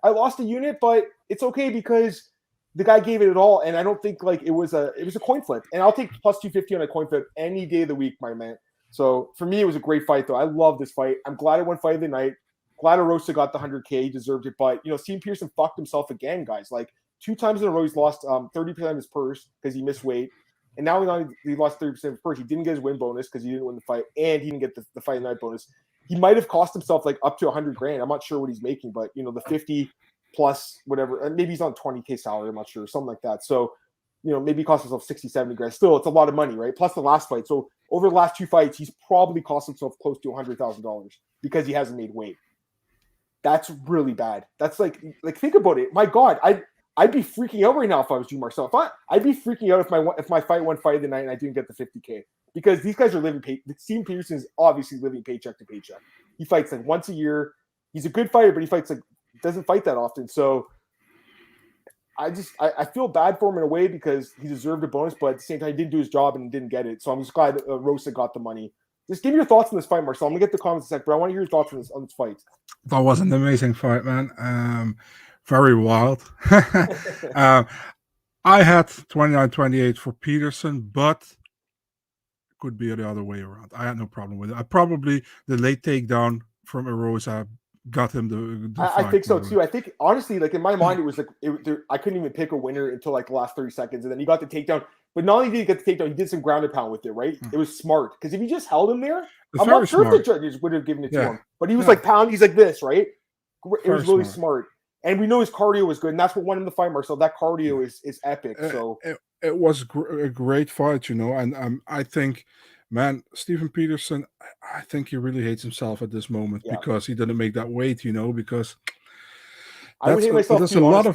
I lost a unit, but it's okay because the guy gave it all. And I don't think it was a coin flip. And I'll take plus 250 on a coin flip any day of the week, my man. So for me, it was a great fight, though. I love this fight. I'm glad it won fight of the night. Glad Rosa got the 100K. He deserved it. But, Steven Peterson fucked himself again, guys. 2 times in a row, he's lost 30% of his purse because he missed weight. And now he lost 30% of his purse. He didn't get his win bonus because he didn't win the fight. And he didn't get the fight night bonus. He might have cost himself up to 100 grand. I'm not sure what he's making, but the 50 plus whatever. Maybe he's on 20K salary. I'm not sure. Something like that. So maybe cost himself 60, 70 grand. Still, it's a lot of money, right? Plus the last fight. So over the last 2 fights, he's probably cost himself close to $100,000 because he hasn't made weight. That's really bad. That's like think about it. My God, I'd be freaking out right now if I was you, Marcel. I'd be freaking out if my fight won fight of the night and I didn't get the 50K, because these guys are living. Steven Peterson is obviously living paycheck to paycheck. He fights like once a year. He's a good fighter, but he fights doesn't fight that often. So I feel bad for him in a way because he deserved a bonus, but at the same time, he didn't do his job and didn't get it. So I'm just glad Rosa got the money. Just give me your thoughts on this fight, Marcel. I'm gonna get the comments in a sec, but I want to hear your thoughts on this fight. That was an amazing fight, man. Very wild. I had 29-28 for Peterson, but it could be the other way around. I had no problem with it. The late takedown from Erosa got him the I think so too. I think honestly, like in my mind, it was like I couldn't even pick a winner until like the last 30 seconds, and then he got the takedown. But not only did he get the takedown, he did some ground and pound with it, right? It was smart, because if he just held him there, I'm not sure if the judges would have given it to him. But he was like pound. He's like this, right? It was really smart. And we know his cardio was good, and that's what won him the fight, Marcel. That cardio is epic. So it was a great fight, and I think, man, Steven Peterson, I think he really hates himself at this moment because he didn't make that weight, because I would hate myself. There's a lot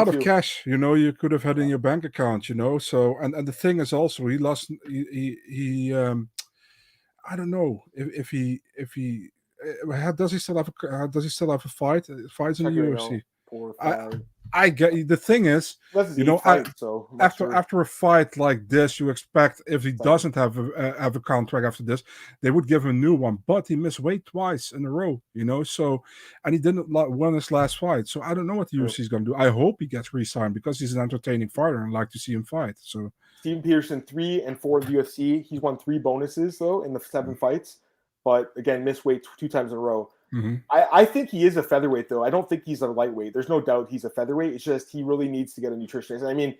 of cash, you could have had in your bank account, So and the thing is also he lost. He I don't know if he does he still have a fight? Fights in the UFC. I get the thing is, after a fight like this, you expect if he doesn't have a contract after this, they would give him a new one. But he missed weight twice in a row, So, and he didn't win his last fight. So I don't know what the UFC is going to do. I hope he gets re-signed because he's an entertaining fighter and I like to see him fight. So Steven Peterson 3 and 4 in the UFC. He's won 3 bonuses though in the 7 fights, but again missed weight 2 times in a row. Mm-hmm. I think he is a featherweight, though. I don't think he's a lightweight. There's no doubt he's a featherweight. It's just he really needs to get a nutritionist. I mean,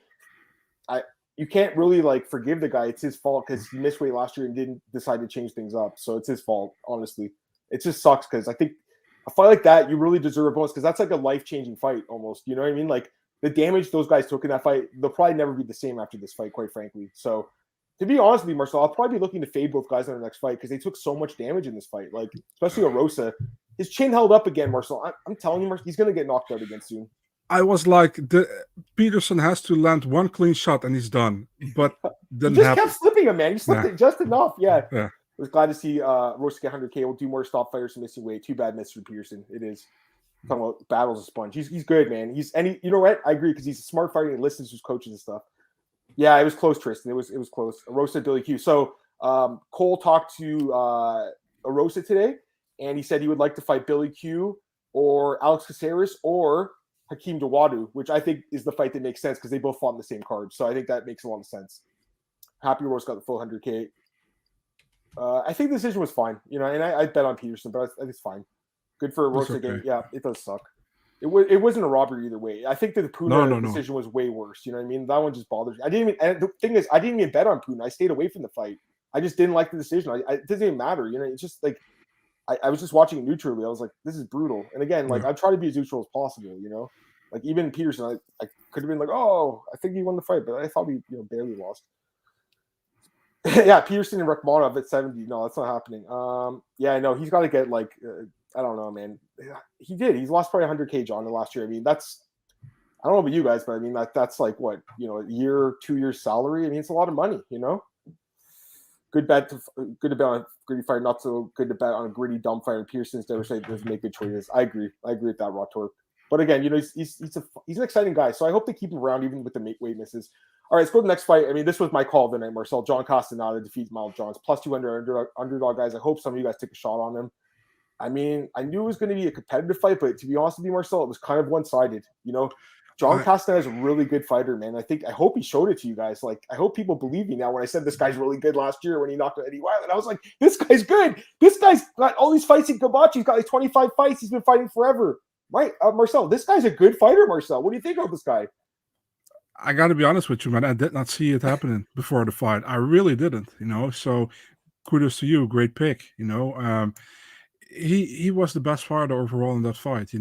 you can't really forgive the guy. It's his fault because he missed weight last year and didn't decide to change things up. So it's his fault, honestly. It just sucks because I think a fight like that, you really deserve a bonus because that's like a life-changing fight almost. You know what I mean? Like the damage those guys took in that fight, they'll probably never be the same after this fight, quite frankly. So to be honest with you, Marcel, I'll probably be looking to fade both guys in their next fight because they took so much damage in this fight. Like, especially Erosa. His chin held up again, Marcel. I'm telling you, Marcel, he's going to get knocked out again soon. I was like, Peterson has to land one clean shot and he's done. But he just kept slipping him, man. He slipped it just enough. Yeah. I was glad to see Rosa get 100K. We'll do more stop fighters from missing weight. Too bad, Mr. Peterson. It is. Talking about battles a sponge. He's good, man. You know what? I agree because he's a smart fighter and he listens to his coaches and stuff. Yeah, it was close, Tristan. It was close. Rosa Billy Q. So Cole talked to Rosa today, and he said he would like to fight Billy Q or Alex Caceres or Hakeem Dowado, which I think is the fight that makes sense because they both fought on the same card. So I think that makes a lot of sense. Happy Rose got the full 100K. I think the decision was fine, and I bet on Peterson, but I think it's fine. Good for Rose again. Yeah, it does suck. It wasn't a robbery either way. I think that the Puna decision was way worse. You know what I mean? That one just bothers me. And the thing is, I didn't even bet on Puna. I stayed away from the fight. I just didn't like the decision. It doesn't even matter. It's just like I was just watching it neutrally. I was like, this is brutal. And again, I try to be as neutral as possible. Like even Peterson, I could have been like, oh, I think he won the fight, but I thought he barely lost. Yeah, Peterson and Rakhmonov at 70. No, that's not happening. Yeah, no, he's got to get I don't know, man. He did. He's lost probably 100K, John, last year. I mean, that's I don't know about you guys, but I mean, that's like what a year, 2 years salary. I mean, it's a lot of money. Good bet to bet on a gritty fighter, not so good to bet on a gritty dumb fighter. Pearson's never said doesn't make good choices. I agree with that, Rotor. But again, he's an exciting guy, so I hope they keep him around even with the weight misses. All right, let's go to the next fight. I mean, this was my call of the night, Marcel. John Castaneda defeats Miles Johns. Plus 200 underdog guys. I hope some of you guys take a shot on him. I mean, I knew it was going to be a competitive fight, but to be honest with you, Marcel, it was kind of one-sided. John Castaneda is a really good fighter, man. I hope he showed it to you guys. I hope people believe me now when I said this guy's really good last year when he knocked out Eddie Wilder. I was like, this guy's good. This guy's got all these fights in Kabachi. He's got 25 fights. He's been fighting forever. Right, Marcel, this guy's a good fighter, Marcel. What do you think of this guy? I got to be honest with you, man. I did not see it happening before the fight. I really didn't, So kudos to you. Great pick, He was the best fighter overall in that fight.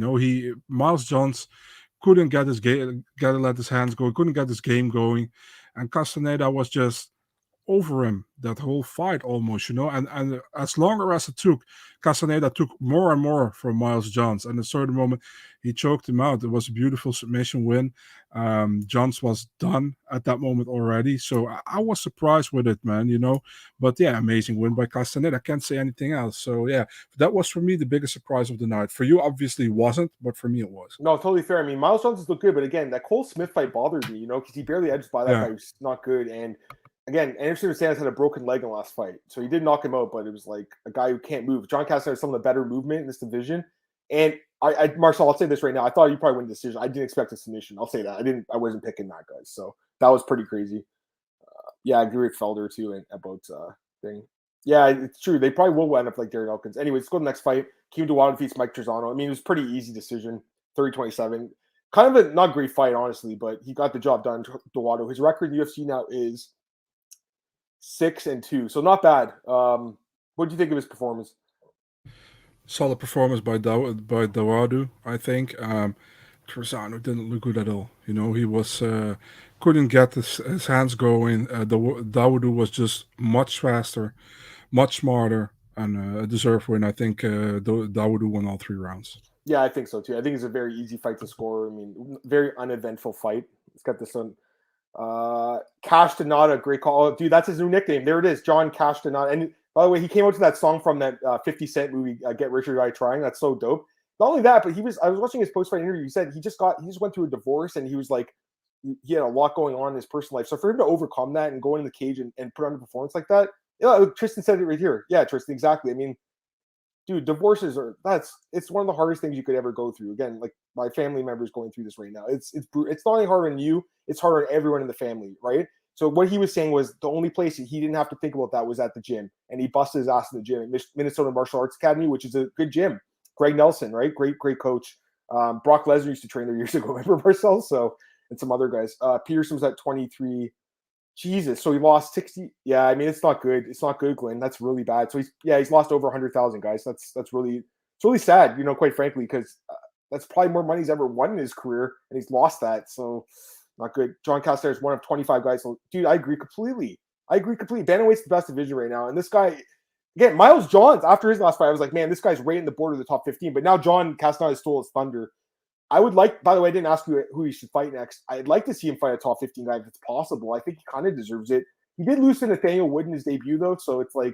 Miles Johns couldn't let his hands go, couldn't get his game going. and Castaneda was just over him that whole fight almost, and as longer as it took, Castaneda took more and more from Miles Johns, and at a certain moment he choked him out. It was a beautiful submission win. Johns was done at that moment already, so I was surprised with it, man, but yeah, amazing win by Castaneda. I can't say anything else. So yeah, that was for me the biggest surprise of the night. For you obviously wasn't, but for me it was. No, totally fair. I mean, Miles Johns looked good, but again, that Cole Smith fight bothered me, because he barely edged by that guy who's not good. And again, Anderson Santos had a broken leg in the last fight, so he did knock him out, but it was like a guy who can't move. John Castaneda has some of the better movement in this division. And Marcel, I'll say this right now. I thought he'd probably win the decision. I didn't expect a submission. I'll say that. I wasn't picking that, guys. So that was pretty crazy. Yeah, I agree with Felder too about thing. Yeah, it's true. They probably will end up like Darren Elkins. Anyways, let's go to the next fight. Keem Dowado defeats Mike Trizano. I mean, it was a pretty easy decision. 30-27. Kind of a not great fight, honestly, but he got the job done. Dowado. His record in UFC now is 6-2, so not bad. What do you think of his performance? Solid performance by Dowado, I think. Trizano didn't look good at all. He was couldn't get his hands going. Dowado was just much faster, much smarter, and a deserved win. I think Dowado won all 3 rounds. Yeah, I think so too. I think it's a very easy fight to score. I mean, very uneventful fight. It's got this one. Cash Donata, great call. Oh, dude, that's his new nickname. There it is, John Cash Donata. And by the way, he came out to that song from that 50 Cent movie, Get Rich or Die Trying. That's so dope. Not only that, but I was watching his post-fight interview. He said he just went through a divorce, and he was like, he had a lot going on in his personal life. So for him to overcome that and go into the cage and put on a performance like that, Tristan said it right here. Yeah, Tristan, exactly. I mean, dude, divorces it's one of the hardest things you could ever go through. Again, like my family members going through this right now. It's not only hard on you, it's hard on everyone in the family, right? So what he was saying was the only place he didn't have to think about that was at the gym, and he busted his ass in the gym at Minnesota Martial Arts Academy, which is a good gym. Greg Nelson, right? Great coach. Brock Lesnar used to train there years ago, remember Marcel? So, and some other guys. Peterson was at 23. Jesus, so he lost 60. Yeah, I mean, it's not good. It's not good, Glenn. That's really bad. So he's lost over 100,000, guys. It's really sad, quite frankly, because that's probably more money he's ever won in his career, and he's lost that. So not good. John Castaneda is one of 25 guys. So, dude, I agree completely. Bantamweight's the best division right now, and this guy, again, Miles Johns. After his last fight, I was like, man, this guy's right in the border of the top 15. But now John Castaneda stole his thunder. I would like, by the way, I didn't ask you who he should fight next. I'd like to see him fight a top 15 guy if it's possible. I think he kind of deserves it. He did lose to Nathaniel Wood in his debut, though, so it's like,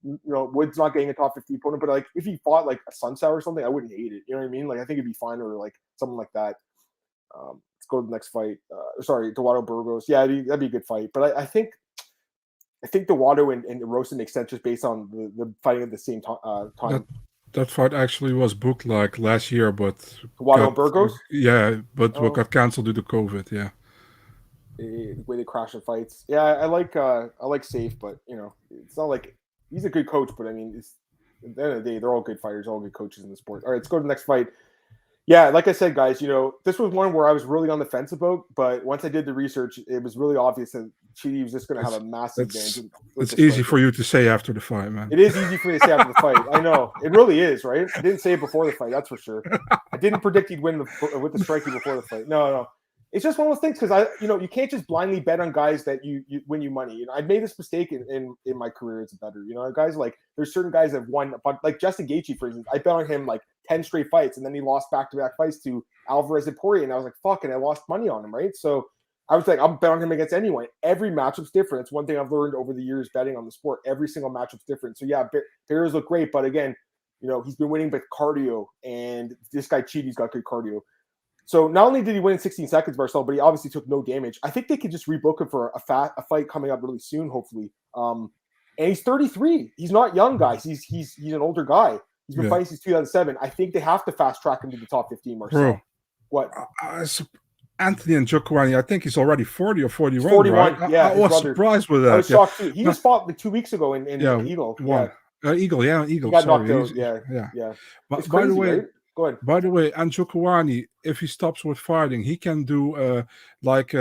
Wood's not getting a top 15 opponent, but like if he fought like a Sunsow or something, I wouldn't hate it. You know what I mean? Like I think it'd be fine, or like something like that. Let's go to the next fight. Dowado Burgos. Yeah, that'd be a good fight. But I think Dowado and Rosa makes sense just based on the fighting at the same time. That fight actually was booked like last year, but Dowado Burgos. Yeah, but got canceled due to COVID. Yeah, the way they crash in fights. Yeah, I like Safe, but it's not like he's a good coach. But I mean, at the end of the day, they're all good fighters, all good coaches in the sport. All right, let's go to the next fight. Yeah, like I said, guys, this was one where I was really on the fence about, but once I did the research, it was really obvious that Chidi was just going to have a massive advantage. It's easy for you to say after the fight, man. It is easy for me to say after the fight. I know. It really is, right? I didn't say it before the fight, that's for sure. I didn't predict he'd win with the striking before the fight. No. It's just one of those things because you can't just blindly bet on guys that you win you money. I've made this mistake in my career as a bettor. Guys like there's certain guys that have won, but like Justin Gaethje, for instance, I bet on him like 10 straight fights, and then he lost back-to-back fights to Alvarez and Poirier, and I was like, fuck, and I lost money on him, right? So I was like, I'll bet on him against anyone. Every matchup's different. It's one thing I've learned over the years betting on the sport. Every single matchup's different. So yeah, Bears look great, but again, he's been winning with cardio, and this guy Chidi's got good cardio. So not only did he win in 16 seconds, Marcel, but he obviously took no damage. I think they could just rebook him for a fight coming up really soon, hopefully. And he's 33. He's not young, guys. He's an older guy. He's been fighting since 2007. I think they have to fast track him to the top 15, Marcel. Bro, what? Anthony Njokuani, I think he's already 40 or 41. 41, right? yeah. I was surprised with that. I was shocked too. He just fought like 2 weeks ago in Eagle. Eagle. He got knocked out. Yeah. But it's crazy, by the way, right? Go ahead. By the way, Njokuani, if he stops with fighting, he can do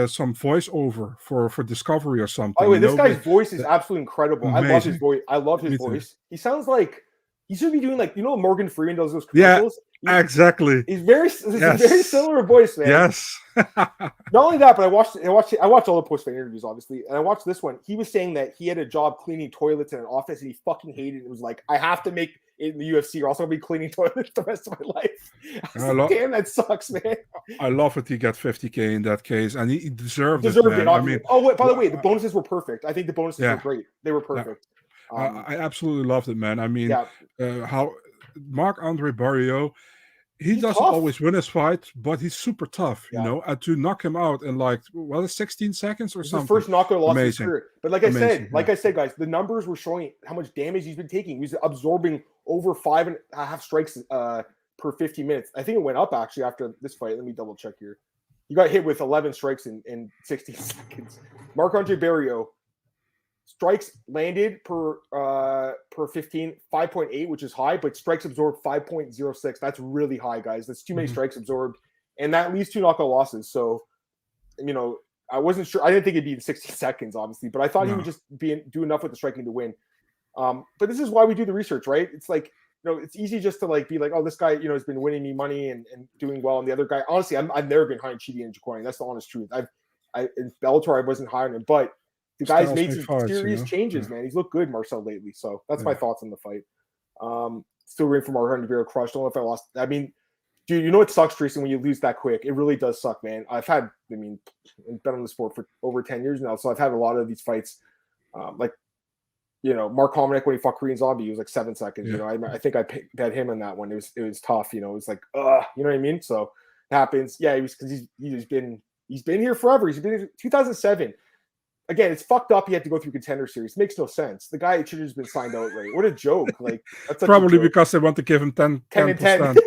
some voiceover for Discovery or something. By the way, this guy's voice is absolutely incredible. Amazing. I love his voice. He sounds like he should be doing like Morgan Freeman does those commercials. Exactly. He's very similar voice, man. Yes. Not only that, but I watched all the post-fight interviews, obviously, and I watched this one. He was saying that he had a job cleaning toilets in an office, and he fucking hated it. It was like, I have to make it in the UFC, or else I'll be cleaning toilets the rest of my life. Damn, that sucks, man. I love it. He got 50K in that case, and he deserved it. Man. I mean, by the way, the bonuses were perfect. I think the bonuses were great. They were perfect. Yeah. I absolutely loved it, man. I mean, how Marc-Andre Barriault. He's doesn't tough. Always win his fight, but he's super tough, you know. And to knock him out in 16 seconds or something. His first knockout loss of his career. But like I said, guys, the numbers were showing how much damage he's been taking. He was absorbing over 5.5 strikes per 50 minutes. I think it went up actually after this fight. Let me double check here. He got hit with 11 strikes in 16 seconds. Marc-Andre Barriault. Strikes landed per 15, 5.8, which is high, but strikes absorbed 5.06. That's really high, guys. That's too many strikes absorbed, and that leaves 2 knockout losses. So, I wasn't sure. I didn't think it'd be in 60 seconds, obviously, but I thought he would just do enough with the striking to win. But this is why we do the research, right? It's like, it's easy just to be like, oh, this guy, has been winning me money and doing well, and the other guy, honestly, I've never been high on Chidi and Jaquani. That's the honest truth. In Bellator, I wasn't high on him, but the guy's made some serious changes, man. He's looked good, Marcel, lately. So that's my thoughts on the fight. Still waiting for Marc-Andre Barriault crush. Don't know if I lost. I mean, dude, you know what sucks, Tristan, when you lose that quick? It really does suck, man. I've been on the sport for over 10 years now, so I've had a lot of these fights. Mark Hominick, when he fought Korean Zombie, he was like 7 seconds. Yeah. I think I bet him in that one. It was tough. It was like, you know what I mean? So it happens. Yeah, because he's been here forever. He's been here 2007. Again, it's fucked up. He had to go through Contender Series. It makes no sense. The guy should have just been signed outright. What a joke! That's probably because they want to give him 10 and 10.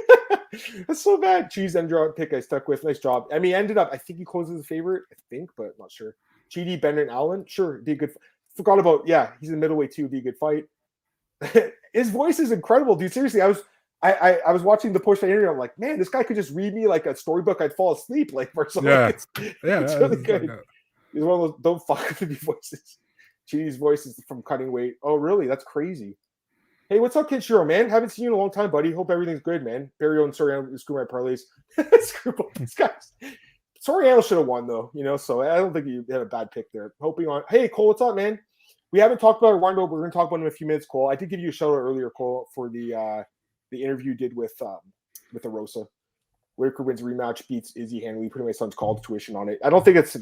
That's so bad. Cheese underdog pick I stuck with. Nice job. I mean, ended up. I think he closes the favorite. I think, but I'm not sure. Chidi, Bennett, Allen. Sure, be a good. Forgot about. Yeah, he's in middleweight too. Be a good fight. His voice is incredible, dude. Seriously, I was watching the post-fight interview. I'm like, man, this guy could just read me like a storybook. I'd fall asleep for something. Yeah, it's really good. He's one of those don't fuck with me voices. Chidi's voice is from Cutting Weight. Oh, really? That's crazy. Hey, what's up, Kinshiro, man? Haven't seen you in a long time, buddy. Hope everything's good, man. Barriault and Soriano screw my parlays. Screw both these guys. Soriano should have won, though, so I don't think you had a bad pick there. Hoping on. Hey, Cole, what's up, man? We haven't talked about Rondo, but we're going to talk about him in a few minutes, Cole. I did give you a shout out earlier, Cole, for the interview you did with Arosa. Whitaker wins rematch, beats Izzy Handley, putting my son's college tuition on it. I don't think it's,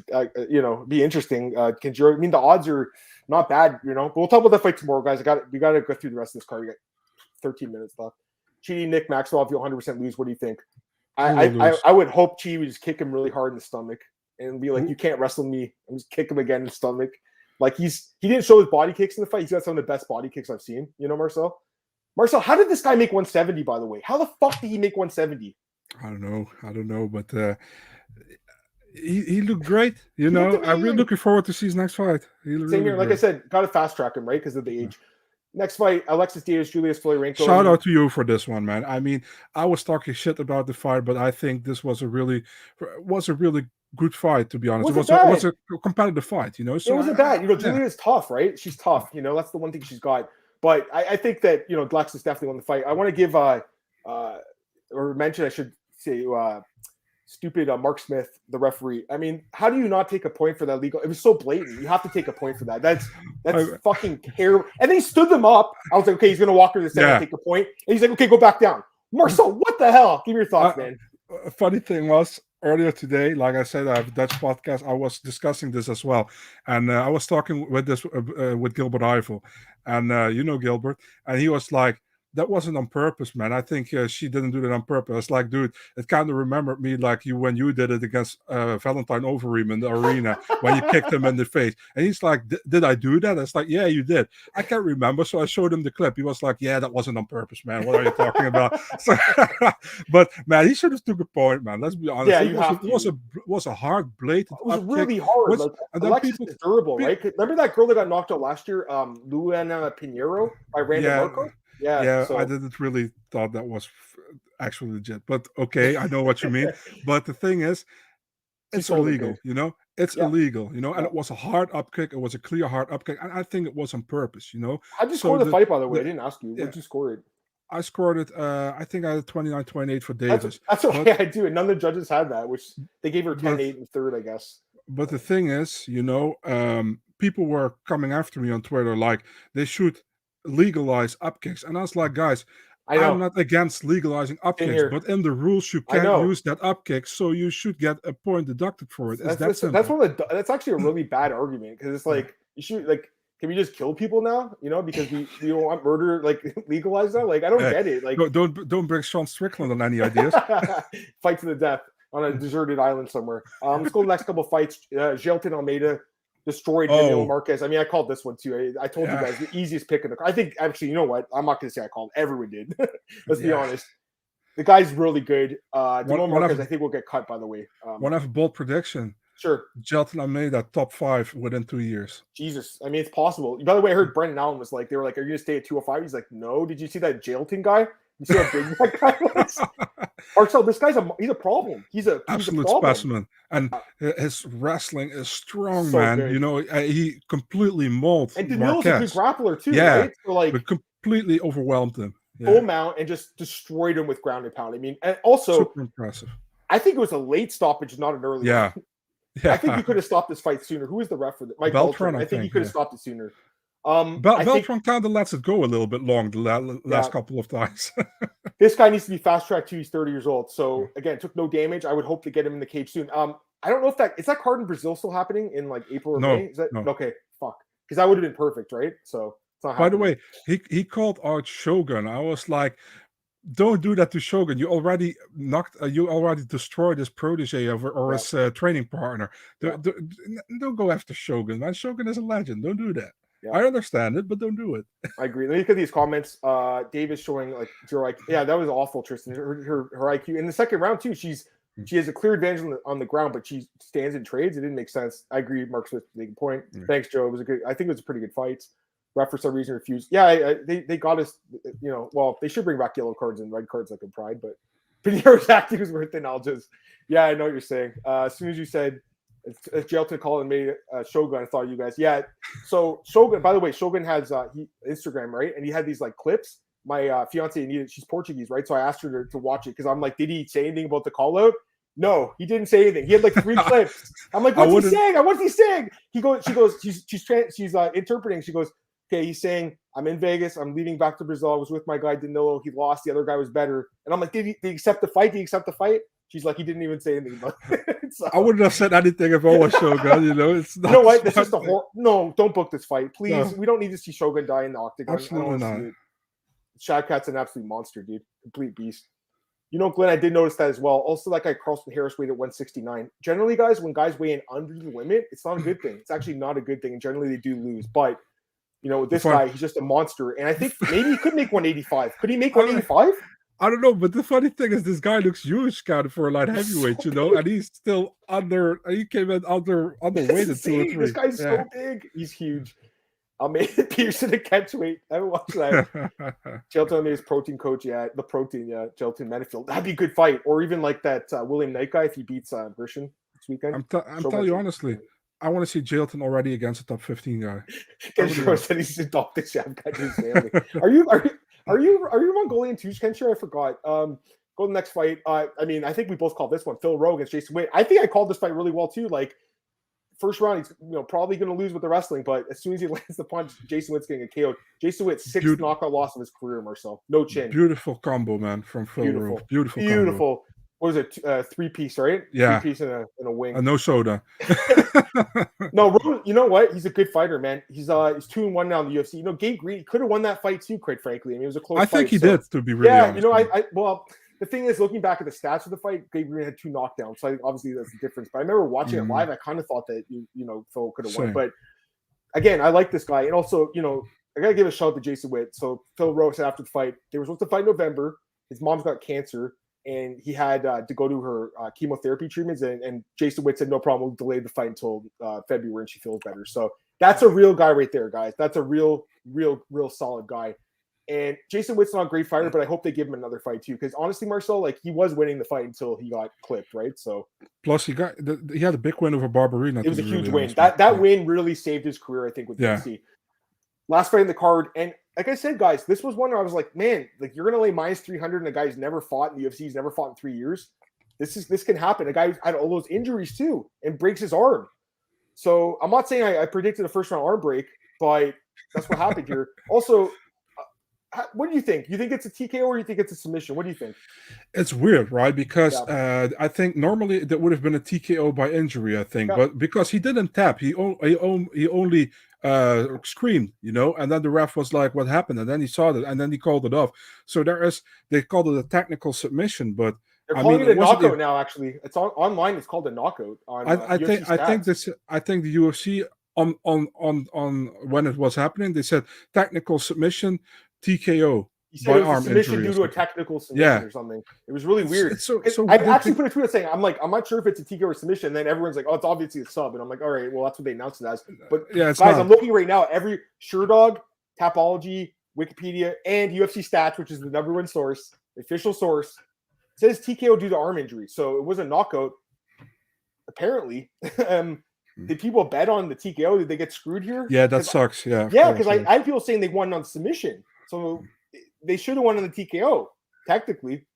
be interesting. Kinjiro, I mean, the odds are not bad, but we'll talk about that fight tomorrow, guys. We got to go through the rest of this card. We got 13 minutes left. Chidi, Nick, Maxwell, if you'll 100% lose, what do you think? I would hope Chidi would just kick him really hard in the stomach and be like, you can't wrestle me. And just kick him again in the stomach. Like he didn't show his body kicks in the fight. He's got some of the best body kicks I've seen. Marcel? Marcel, how did this guy make 170, by the way? How the fuck did he make 170? I don't know, but he looked great. I'm really looking forward to see his next fight. Same here. Like I said, got to fast track him, right? Because of the age. Next fight, Alexis Diaz, Julius Filirenko. Shout out to you for this one, man. I mean, I was talking shit about the fight, but I think this was a really good fight, to be honest. It was a competitive fight, So it wasn't bad. Julia is tough, right? She's tough. That's the one thing she's got. But I think that, Alexis definitely won the fight. I want to give or mention, I should say, stupid Mark Smith, the referee. I mean, how do you not take a point for that legal? It was so blatant. You have to take a point for that. That's fucking terrible. And then he stood them up. I was like, okay, he's going to walk her to the center and take a point. And he's like, okay, go back down. Marcel, what the hell? Give me your thoughts, man. A funny thing was, earlier today, like I said, I have a Dutch podcast. I was discussing this as well. And I was talking with Gilbert Eiffel. And Gilbert. And he was like, that wasn't on purpose, man. I think she didn't do that on purpose. It's like, dude, it kind of remembered me like when you did it against Valentine Overeem in the arena when you kicked him in the face. And he's like, did I do that? It's like, yeah, you did. I can't remember. So I showed him the clip. He was like, yeah, that wasn't on purpose, man. What are you talking about? So, but, man, he should have took a point, man. Let's be honest. Yeah, it was a hard, blatant It was really hard. Alexis is durable, right? Remember that girl that got knocked out last year, Juliana Pinheiro by Randall Marco? Yeah, so. I didn't really thought that was actually legit, but okay, I know what you mean. But the thing is, it's illegal, It's illegal, and it was a hard up kick. It was a clear hard up kick, and I think it was on purpose, How'd you score the fight, by the way? I didn't ask you. Where'd you score it? I scored it. I think I had 29-28 for Davis. That's okay. I do. And none of the judges had that, which they gave her 10-8 in the third, I guess. But the thing is, people were coming after me on Twitter like they should legalize up kicks. And I was like, guys, I'm not against legalizing up kicks, but in the rules you can't use that up kick, so you should get a point deducted for it. That's actually a really bad argument, because it's like you should can we just kill people now? Because we don't want murder legalized now. Like, I don't get it. Like, don't bring Sean Strickland on any ideas. Fight to the death on a deserted island somewhere. Let's go to the next couple of fights. Geltin Almeida destroyed Marquez. I mean, I called this one too. I told you guys the easiest pick in the. I think actually, you know what? I'm not going to say I called. Everyone did. Let's be honest. The guy's really good. Marquez, I think, will get cut. By the way, one of a bold prediction. Sure. Geltin Almeida top 5 within 2 years. Jesus, I mean, it's possible. By the way, I heard Brendan Allen was like, they were like, "Are you going to stay at 205?" He's like, "No." Did you see that Geltin guy? You see how big that guy was? Marcel, this guy's he's a problem. He's absolute specimen, and his wrestling is strong, man. Good. He completely mauled and Danilo's a good grappler too, right? So but completely overwhelmed him. Full mount and just destroyed him with ground and pound. I mean, and also super impressive. I think it was a late stoppage, not an early one. Yeah. I think he could have stopped this fight sooner. Who was the ref for that? Mike Beltran. I think he could have stopped it sooner. Beltran kind of lets it go a little bit long the last couple of times. This guy needs to be fast tracked too. He's 30 years old. So again, took no damage. I would hope to get him in the cage soon. I don't know if is that card in Brazil still happening in like April or May? Is that okay? Fuck, because that would have been perfect, right? So it's not happening. By the way, he called out Shogun. I was like, don't do that to Shogun. You already destroyed his protege or his training partner. Don't go after Shogun, man. Shogun is a legend. Don't do that. Yeah. I understand it, but don't do it. I agree. Let me look at these comments. Dave is showing like 0 IQ. Yeah, that was awful, Tristan. Her IQ in the second round too. She has a clear advantage on the ground, but she stands and trades. It didn't make sense. I agree. Mark Smith making a point. Thanks, Joe. It was I think it was a pretty good fight. Ref for some reason refused. Yeah, they got us. Well, they should bring back yellow cards and red cards like in Pride, but your acting was worth it. I'll just. Yeah, I know what you're saying. As soon as you said. It's Geltin called and made Shogun. I thought you guys, So Shogun, by the way, Shogun has Instagram, right? And he had these like clips. My fiance Anita, she's Portuguese, right? So I asked her to watch it because I'm like, did he say anything about the call out? No, he didn't say anything. He had like 3 clips. I'm like, what's he saying? What's he saying? She goes, she's interpreting. She goes, okay, he's saying, I'm in Vegas. I'm leaving back to Brazil. I was with my guy Danilo. He lost. The other guy was better. And I'm like, did he accept the fight? Did he accept the fight? She's like, he didn't even say anything about it. So, I wouldn't have said anything if I was Shogun, It's not. You know what? This is no, don't book this fight. Please. No. We don't need to see Shogun die in the octagon. Absolutely not. Shavkat's an absolute monster, dude. Complete beast. Glenn, I did notice that as well. Also, that guy Carlston Harris weighed at 169. Generally, guys, when guys weigh in under the limit, it's not a good thing. It's actually not a good thing. And generally, they do lose. But, with this guy, he's just a monster. And I think maybe he could make 185. Could he make 185? I don't know, but the funny thing is this guy looks huge kind of for a light heavyweight, and he's still he came in underweight at 2 or 3. This guy's so big. He's huge. Almeida Peterson at catchweight. I haven't watched that. Geltin is protein coach, the protein, Geltin Manifield. That'd be a good fight. Or even like that William Knight guy if he beats Grisham this weekend. I'm telling you honestly, I want to see Geltin already against a top 15 guy. Kenshiro said he's adopted Shavkat to his family. Are you Mongolian too, Kenshiro? I forgot. Go to the next fight. I think we both called this one. Phil Rowe against Jason Witt. I think I called this fight really well too. Like first round, he's probably going to lose with the wrestling, but as soon as he lands the punch, Jason Witt's going to get KO'd. Jason Witt 6th knockout loss of his career, Marcel. No chin. Beautiful combo, man, from Phil Rowe. Beautiful. Combo. What was it? 3-piece, right? Yeah. 3-piece in a wing. No soda. No, Rowe, you know what? He's a good fighter, man. He's 2-1 now in the UFC. Gabe Green could have won that fight too, quite frankly. I mean, it was a close fight. I think he did, to be really honest. Well, the thing is, looking back at the stats of the fight, Gabe Green had 2 knockdowns. So obviously that's the difference. But I remember watching it live. I kind of thought that Phil could have won. But again, I like this guy, and also I gotta give a shout out to Jason Witt. So Phil Rowe said after the fight, they were supposed to fight in November. His mom's got cancer. And he had to go to her chemotherapy treatments, and Jason Witt said, no problem, we'll delay the fight until February and she feels better. So that's a real guy right there, guys. That's a real solid guy. And Jason Witt's not a great fighter, but I hope they give him another fight too. Because honestly, Marcel, he was winning the fight until he got clipped, right? So plus he had a big win over Barberina. It was a huge win. That win really saved his career, I think, with UFC. last fight in the card. And like I said, guys, this was one where I was like, man, like you're gonna lay minus 300 and a guy who's never fought in the UFC, he's never fought in 3 years. This can happen. A guy who's had all those injuries too and breaks his arm. So I'm not saying I predicted a first round arm break, but that's what happened here. Also, what do you think? You think it's a TKO or you think it's a submission? What do you think? It's weird, right? Because I think normally that would have been a TKO by injury, I think. But because he didn't tap, he only screamed, you know, and then the ref was like, what happened? And then he saw that, and then he called it off. So they called it a technical submission, but they're calling it a knockout now, actually. It's online, it's called a knockout. I think the UFC on when it was happening, they said technical submission, TKO. He said it was a submission due to a technical submission or something. It was really weird. So I actually put a tweet saying, I'm not sure if it's a TKO or submission. And then everyone's like, oh, it's obviously a sub. And I'm like, all right, well, that's what they announced it as. But guys, I'm looking right now. Every SureDog, Tapology, Wikipedia, and UFC Stats, which is the #1 source, the official source, says TKO due to arm injury. So it was a knockout. Apparently. Did people bet on the TKO? Did they get screwed here? Yeah, that sucks. Yeah, because I had people saying they won on submission. So they should have won on the TKO, technically.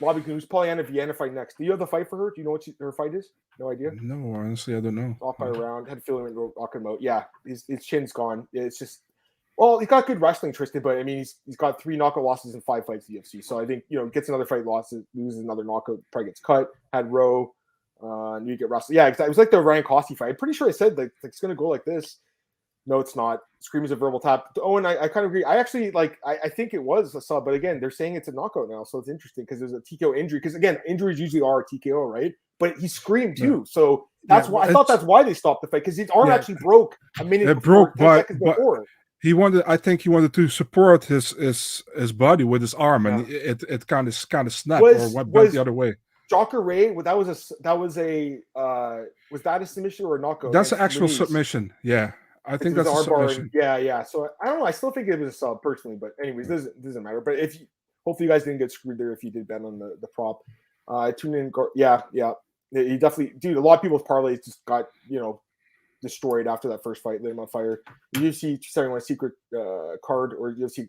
Lobby Goose, Pollyanna Vienna fight next. Do you have the fight for her? Do you know what her fight is? No idea? No, honestly, I don't know. Off by a round. Had a feeling we were talking about. Yeah, his chin's gone. It's just, well, he's got good wrestling, Tristan, but I mean, he's got 3 knockout losses in 5 fights in the UFC. So I think, gets another fight, loses another knockout, probably gets cut. Had Rowe. You get wrestling. Yeah, exactly. It was like the Ryan Costey fight. I'm pretty sure I said like it's going to go like this. No, it's not. Screams a verbal tap. Oh, and I kind of agree. I actually I think it was a sub, but again, they're saying it's a knockout now, so it's interesting because there's a TKO injury. Because again, injuries usually are a TKO, right? But he screamed too, so that's why I thought that's why they stopped the fight because his arm actually broke a minute. It broke, but he wanted. I think he wanted to support his body with his arm, and it kind of snapped or went the other way. Jocker Ray, was that a submission or a knockout? That's an actual submission. Yeah. I think that's a submission. Yeah. So I don't know. I still think it was a sub personally, but anyways, doesn't matter. But hopefully you guys didn't get screwed there if you did bet on the prop. Tune in. Yeah. He definitely, dude. A lot of people's parlays just got destroyed after that first fight. Lit him on fire. The UFC 271 secret card or UFC.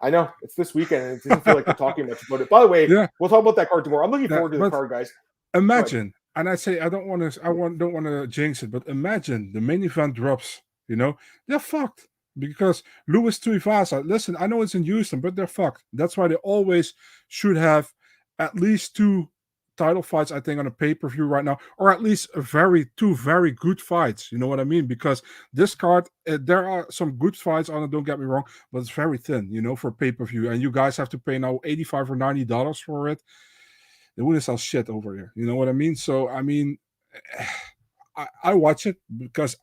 I know it's this weekend and it doesn't feel like we're talking much about it. By the way, we'll talk about that card tomorrow. I'm looking forward to the card, guys. Imagine, and I say I don't want to jinx it, but imagine the main event drops. They're fucked because Luis Tuivasa. Listen, I know it's in Houston, but they're fucked. That's why they always should have at least 2 title fights, I think, on a pay-per-view right now, or at least 2 very good fights. You know what I mean? Because this card, there are some good fights on it, don't get me wrong, but it's very thin, for pay-per-view. And you guys have to pay now $85 or $90 for it. They wouldn't sell shit over here. You know what I mean? So, I mean, I watch it because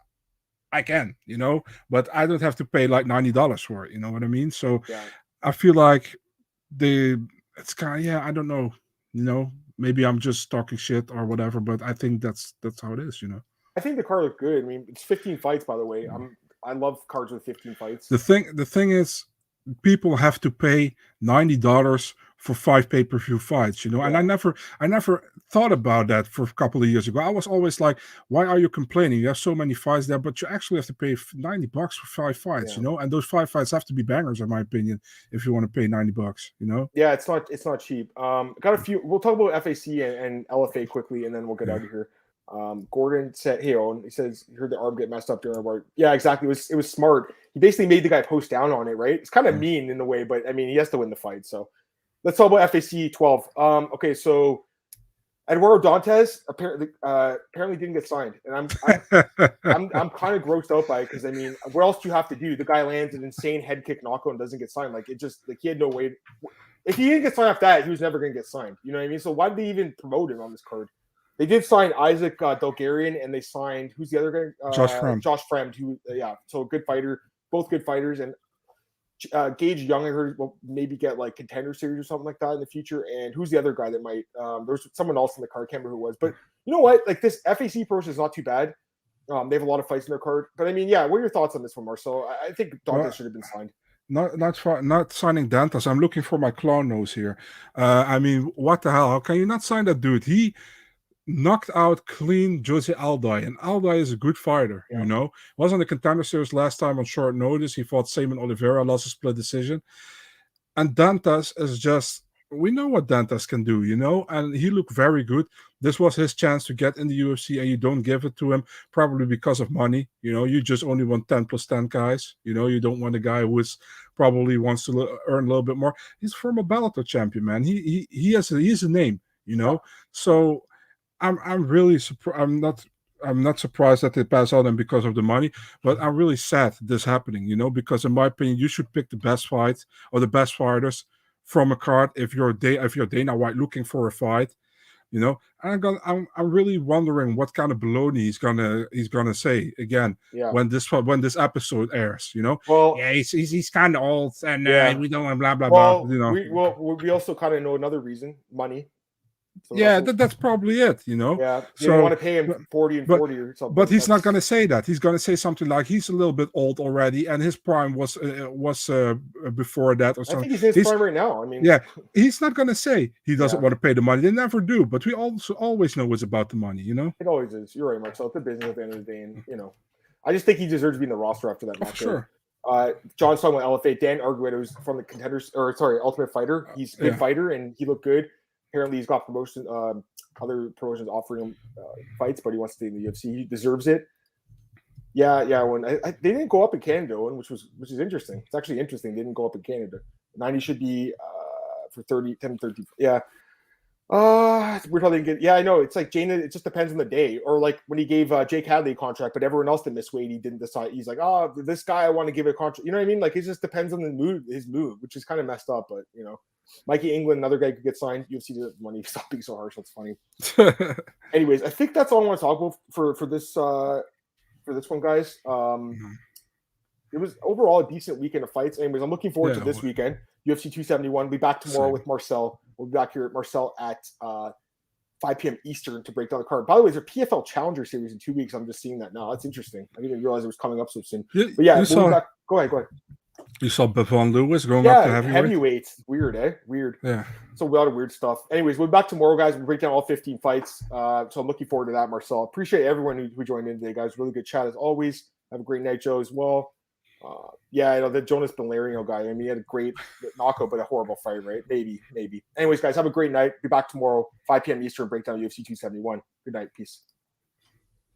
I can, but I don't have to pay like $90 for it. You know what I mean? So I feel like it's kind of, I don't know, maybe I'm just talking shit or whatever, but I think that's how it is, I think the card looked good. I mean, it's 15 fights, by the way. I love cards with 15 fights. The thing is, people have to pay $90 for 5 pay-per-view fights, and I never thought about that for a couple of years ago. I was always like, why are you complaining? You have so many fights there, but you actually have to pay $90 for 5 fights, and those 5 fights have to be bangers, in my opinion, if you want to pay $90, Yeah, it's not cheap. Got a few. We'll talk about FAC and LFA quickly, and then we'll get out of here. Gordon said, "Hey, Owen," he says, "You heard the arm get messed up during our bar." Yeah, exactly. It was smart. He basically made the guy post down on it, right? It's kind of mean in a way, but I mean, he has to win the fight. So let's talk about FAC 12. Okay, so Eduardo Dantes apparently didn't get signed, and I'm kind of grossed out by it because I mean, what else do you have to do? The guy lands an insane head kick knockout and doesn't get signed. Like he had no way. If he didn't get signed off that, he was never going to get signed. You know what I mean? So why did they even promote him on this card? They did sign Isaac Delgarian, and they signed who's the other guy? Josh Fremd. Josh Fremd, who so good fighter, both good fighters, and Gage Young, I heard, will maybe get like contender series or something like that in the future. And who's the other guy that might? There's someone else in the card. I can't remember who it was, but you know what? Like this FAC process is not too bad. They have a lot of fights in their card, but I mean, what are your thoughts on this one, Marcel? I think Dantas should have been signed. Not signing Dantas. I'm looking for my clown nose here. I mean, what the hell? How can you not sign that dude? knocked out clean Jose Alday, and Alday is a good fighter. Yeah. You know, was on the contender series last time on short notice. He fought Simon Oliveira, lost a split decision, and Dantas is just. We know what Dantas can do, you know, and he looked very good. This was his chance to get in the UFC, and you don't give it to him probably because of money. You know, you just only want 10 plus 10 guys. You know, you don't want a guy who is probably wants to earn a little bit more. He's former Bellator champion, man. He's a name, you know. So I'm really surprised. I'm not surprised that they pass on him because of the money, but I'm really sad this happening, you know, because in my opinion, you should pick the best fight or the best fighters from a card if you're Dana White looking for a fight, you know. And I'm really wondering what kind of baloney he's gonna say again when this episode airs, you know. Well, yeah, he's kind of old and we don't blah blah well, blah, you know. We also kind of know another reason: money. So yeah, that's probably it, you know. Yeah, you don't want to pay him 40 and 40 or something. But he's not going to say that. He's going to say something like he's a little bit old already, and his prime was before that or something. I think he's in his prime right now. I mean, yeah, he's not going to say he doesn't want to pay the money. They never do, but we also always know it's about the money, you know. It always is. You're right, Marcel. It's a business at the end of the day, and you know, I just think he deserves to be in the roster after that match. Sure. John's talking about LFA. Dan Arguedo was from the contenders, Ultimate Fighter. He's a good fighter, and he looked good. Apparently, he's got promotion. Other promotions offering him fights, but he wants to stay in the UFC. He deserves it. Yeah. When they didn't go up in Canada, which is interesting. It's actually interesting. They didn't go up in Canada. 90 should be for 10 30. Yeah. It's weird how they get. Yeah, I know. It's like Jane. It just depends on the day. Or like when he gave Jake Hadley a contract, but everyone else didn't miss weight. He didn't decide. He's like, this guy I want to give a contract. You know what I mean? Like it just depends on his mood, which is kind of messed up. But you know. Mikey England, another guy could get signed. UFC doesn't money. Stop being so harsh. That's funny. Anyways, I think that's all I want to talk about for this one, guys. It was overall a decent weekend of fights. Anyways, I'm looking forward to this weekend. UFC 271. We'll be back tomorrow with Marcel. We'll be back here at Marcel at 5 p.m. Eastern to break down the card. By the way, there's a PFL Challenger Series in 2 weeks. I'm just seeing that now. That's interesting. I didn't realize it was coming up so soon. But yeah, go ahead. You saw Bevon Lewis going up to heavyweights. Weird, eh? Weird. Yeah. So a lot of weird stuff. Anyways, we'll be back tomorrow, guys. We'll break down all 15 fights. So I'm looking forward to that, Marcel. Appreciate everyone who joined in today, guys. Really good chat as always. Have a great night, Joe, as well. I know the Jonas Bellarino guy. I mean, he had a great knockout, but a horrible fight, right? Maybe. Anyways, guys, have a great night. Be back tomorrow, 5 p.m. Eastern, break down UFC 271. Good night. Peace.